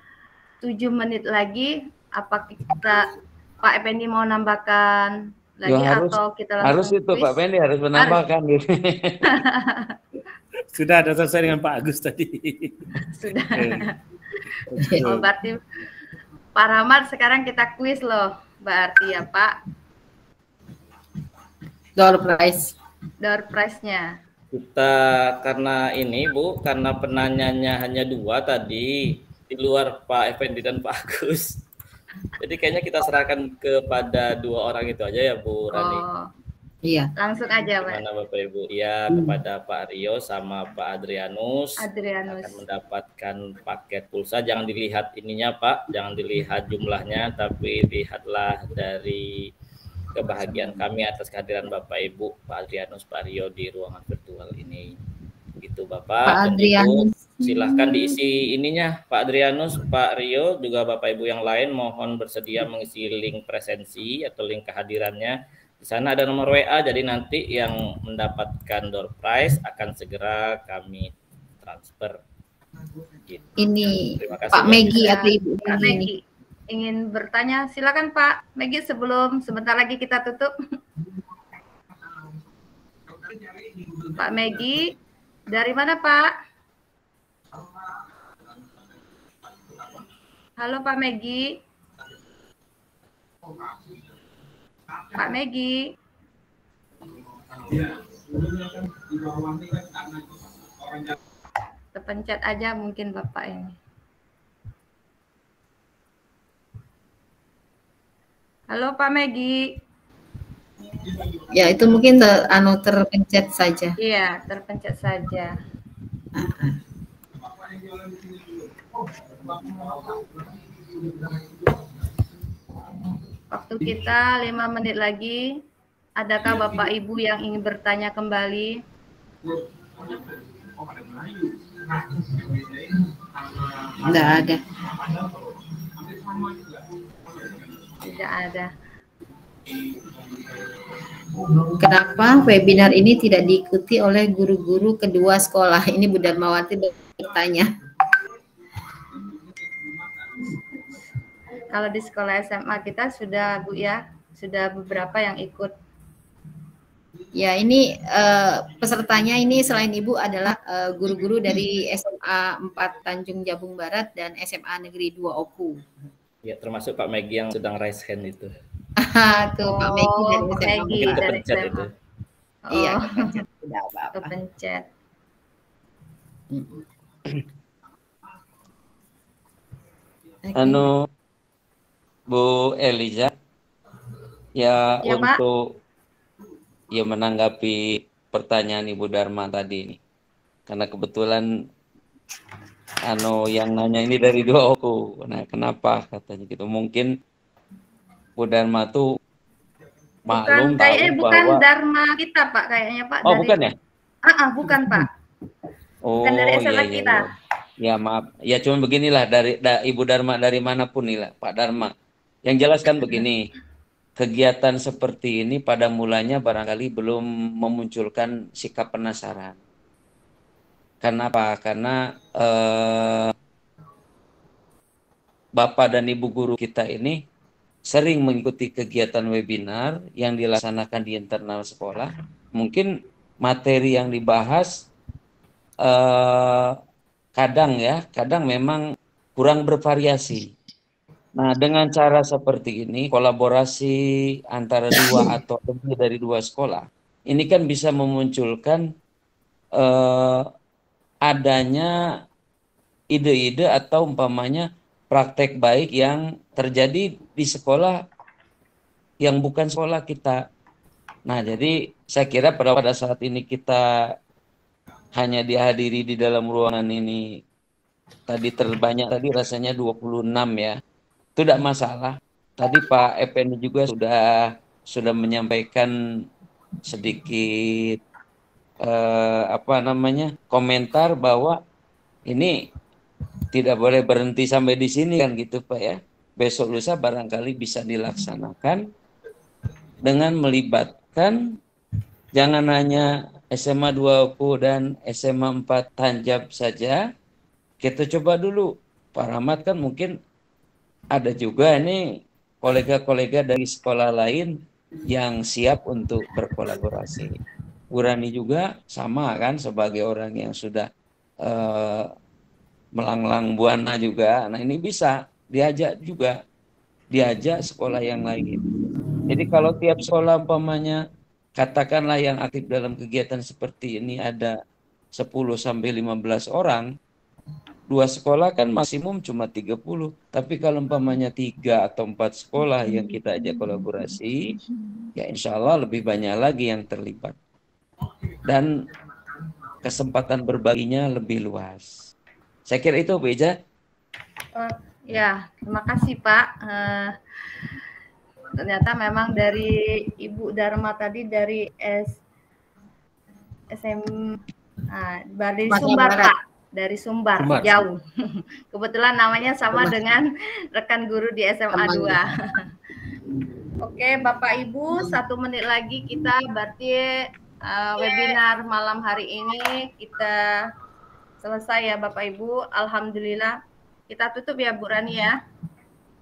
7 menit lagi. Apa Pak Effendi mau nambahkan lagi harus, atau kita langsung harus itu quiz? Pak Effendi harus menambahkan. Sudah ada selesai dengan Pak Agus tadi. Sudah. Oh, berarti Pak Rahmat sekarang kita kuis loh. Berarti ya Pak. Door prize. Door prize-nya. Kita karena ini Bu, karena penanyanya hanya 2 tadi, di luar Pak Effendi dan Pak Agus. Jadi kayaknya kita serahkan kepada 2 orang itu aja ya Bu Rani. Oh, Iya. langsung aja Pak. Gimana Bapak Ibu? Ya, kepada Pak Rio sama Pak Adrianus. Adrianus. Akan mendapatkan paket pulsa. Jangan dilihat ininya Pak, jangan dilihat jumlahnya, tapi lihatlah dari kebahagiaan kami atas kehadiran Bapak Ibu, Pak Adrianus, Pak Rio di ruangan virtual ini. Gitu Bapak. Pak Dan Adrianus. Ibu, silahkan diisi ininya Pak Adrianus, Pak Rio, juga Bapak Ibu yang lain mohon bersedia mengisi link presensi atau link kehadirannya. Di sana ada nomor WA, jadi nanti yang mendapatkan door prize akan segera kami transfer. Gitu. Ini Terima kasih Pak Megi banyak. atau Ibu Pak Megi ini. Megi ingin bertanya, silakan Pak Megi sebelum sebentar lagi kita tutup. Pak Megi, dari mana Pak? Halo Pak Megi. Pak Megi. Terpencet aja mungkin Bapak ini. Halo Pak Megi. Ya, itu mungkin terpencet saja. Iya, terpencet saja. Waktu kita 5 menit lagi. Adakah Bapak Ibu yang ingin bertanya kembali? Tidak ada. Tidak ada. Kenapa webinar ini tidak diikuti oleh guru-guru kedua sekolah? Ini Bu Darmawati bertanya. Kalau di sekolah SMA kita sudah Bu ya, sudah beberapa yang ikut. Ya, ini pesertanya ini selain Ibu adalah guru-guru dari SMA 4 Tanjung Jabung Barat dan SMA Negeri 2 Oku. Ya, termasuk Pak Megi yang sedang raise hand itu. Tuh Pak Megi dari SMA. Mungkin kepencet itu. Iya, kepencet. Tidak apa-apa. Kepencet. Anu Bu Eliza, ya, Ya, Pak. untuk ya menanggapi pertanyaan Ibu Dharma tadi ini, karena kebetulan yang nanya ini dari 2 Oku. Nah, kenapa katanya gitu? Mungkin Bu Dharma tuh maklum tahu bukan bahwa Dharma kita Pak kayaknya Pak. oh dari... bukan ya? Bukan Pak. Oh Bukan dari SMA iya, kita. iya. Ya maaf, ya cuma beginilah dari Ibu Dharma dari manapun nih lah Pak Dharma. Yang jelaskan begini, kegiatan seperti ini pada mulanya barangkali belum memunculkan sikap penasaran. Kenapa? Karena Bapak dan Ibu guru kita ini sering mengikuti kegiatan webinar yang dilaksanakan di internal sekolah. Mungkin materi yang dibahas kadang memang kurang bervariasi. Nah, dengan cara seperti ini, kolaborasi antara 2 atau lebih dari 2 sekolah, ini kan bisa memunculkan adanya ide-ide atau umpamanya praktek baik yang terjadi di sekolah yang bukan sekolah kita. Nah, jadi saya kira pada saat ini kita hanya dihadiri di dalam ruangan ini tadi terbanyak tadi rasanya 26 ya. Itu tidak masalah. Tadi Pak Effendi juga sudah menyampaikan sedikit komentar bahwa ini tidak boleh berhenti sampai di sini kan gitu Pak ya. Besok lusa barangkali bisa dilaksanakan dengan melibatkan jangan hanya SMA 2 Oku dan SMA 4 Tanjab saja. Kita coba dulu. Pak Rahmat kan mungkin ada juga ini kolega-kolega dari sekolah lain yang siap untuk berkolaborasi. Bu Rani juga sama kan, sebagai orang yang sudah melanglang buana juga. Nah ini bisa diajak juga, diajak sekolah yang lain. Jadi kalau tiap sekolah umpamanya katakanlah yang aktif dalam kegiatan seperti ini ada 10 sampai 15 orang, 2 sekolah kan maksimum cuma 30. Tapi kalau umpamanya 3 atau 4 sekolah yang kita ajak kolaborasi, ya insya Allah lebih banyak lagi yang terlibat. Dan kesempatan berbaginya lebih luas. Saya kira itu, Bu Ija. Ya, terima kasih Pak. Ternyata memang dari Ibu Dharma tadi dari dari Sumbar Pak. Dari Sumbar. Jauh. Kebetulan namanya sama dengan rekan guru di SMA 2. Oke, Bapak Ibu, 1 menit lagi kita berarti webinar malam hari ini kita selesai ya Bapak Ibu. Alhamdulillah. Kita tutup ya Bu Rani ya.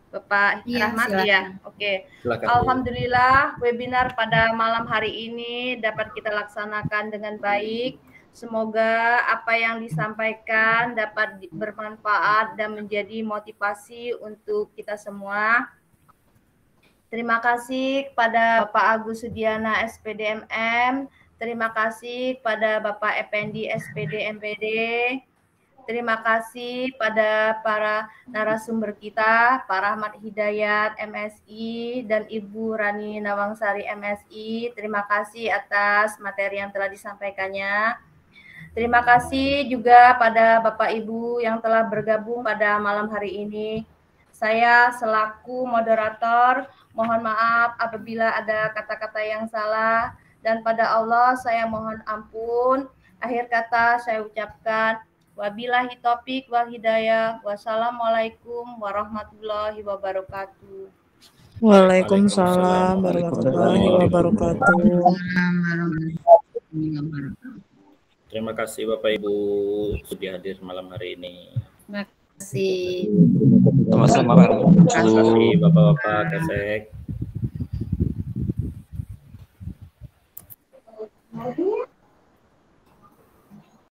Bapak Rahmat ya. Oke. Silakan, alhamdulillah webinar pada malam hari ini dapat kita laksanakan dengan baik. Semoga apa yang disampaikan dapat bermanfaat dan menjadi motivasi untuk kita semua. Terima kasih kepada Bapak Agus Sudiana SPDMM. Terima kasih kepada Bapak Effendi SPD MPD. Terima kasih pada para narasumber kita, Pak Rahmat Hidayat MSI dan Ibu Rani Nawangsari MSI. Terima kasih atas materi yang telah disampaikannya. Terima kasih juga pada Bapak Ibu yang telah bergabung pada malam hari ini. Saya selaku moderator mohon maaf apabila ada kata-kata yang salah, dan pada Allah saya mohon ampun. Akhir kata saya ucapkan wabillahi taufik wal hidayah. Wassalamualaikum warahmatullahi wabarakatuh. Waalaikumsalam warahmatullahi wabarakatuh. Terima kasih Bapak Ibu sudah hadir malam hari ini. Terima kasih. Sama-sama Pak. Terima kasih Bapak-bapak Kasek.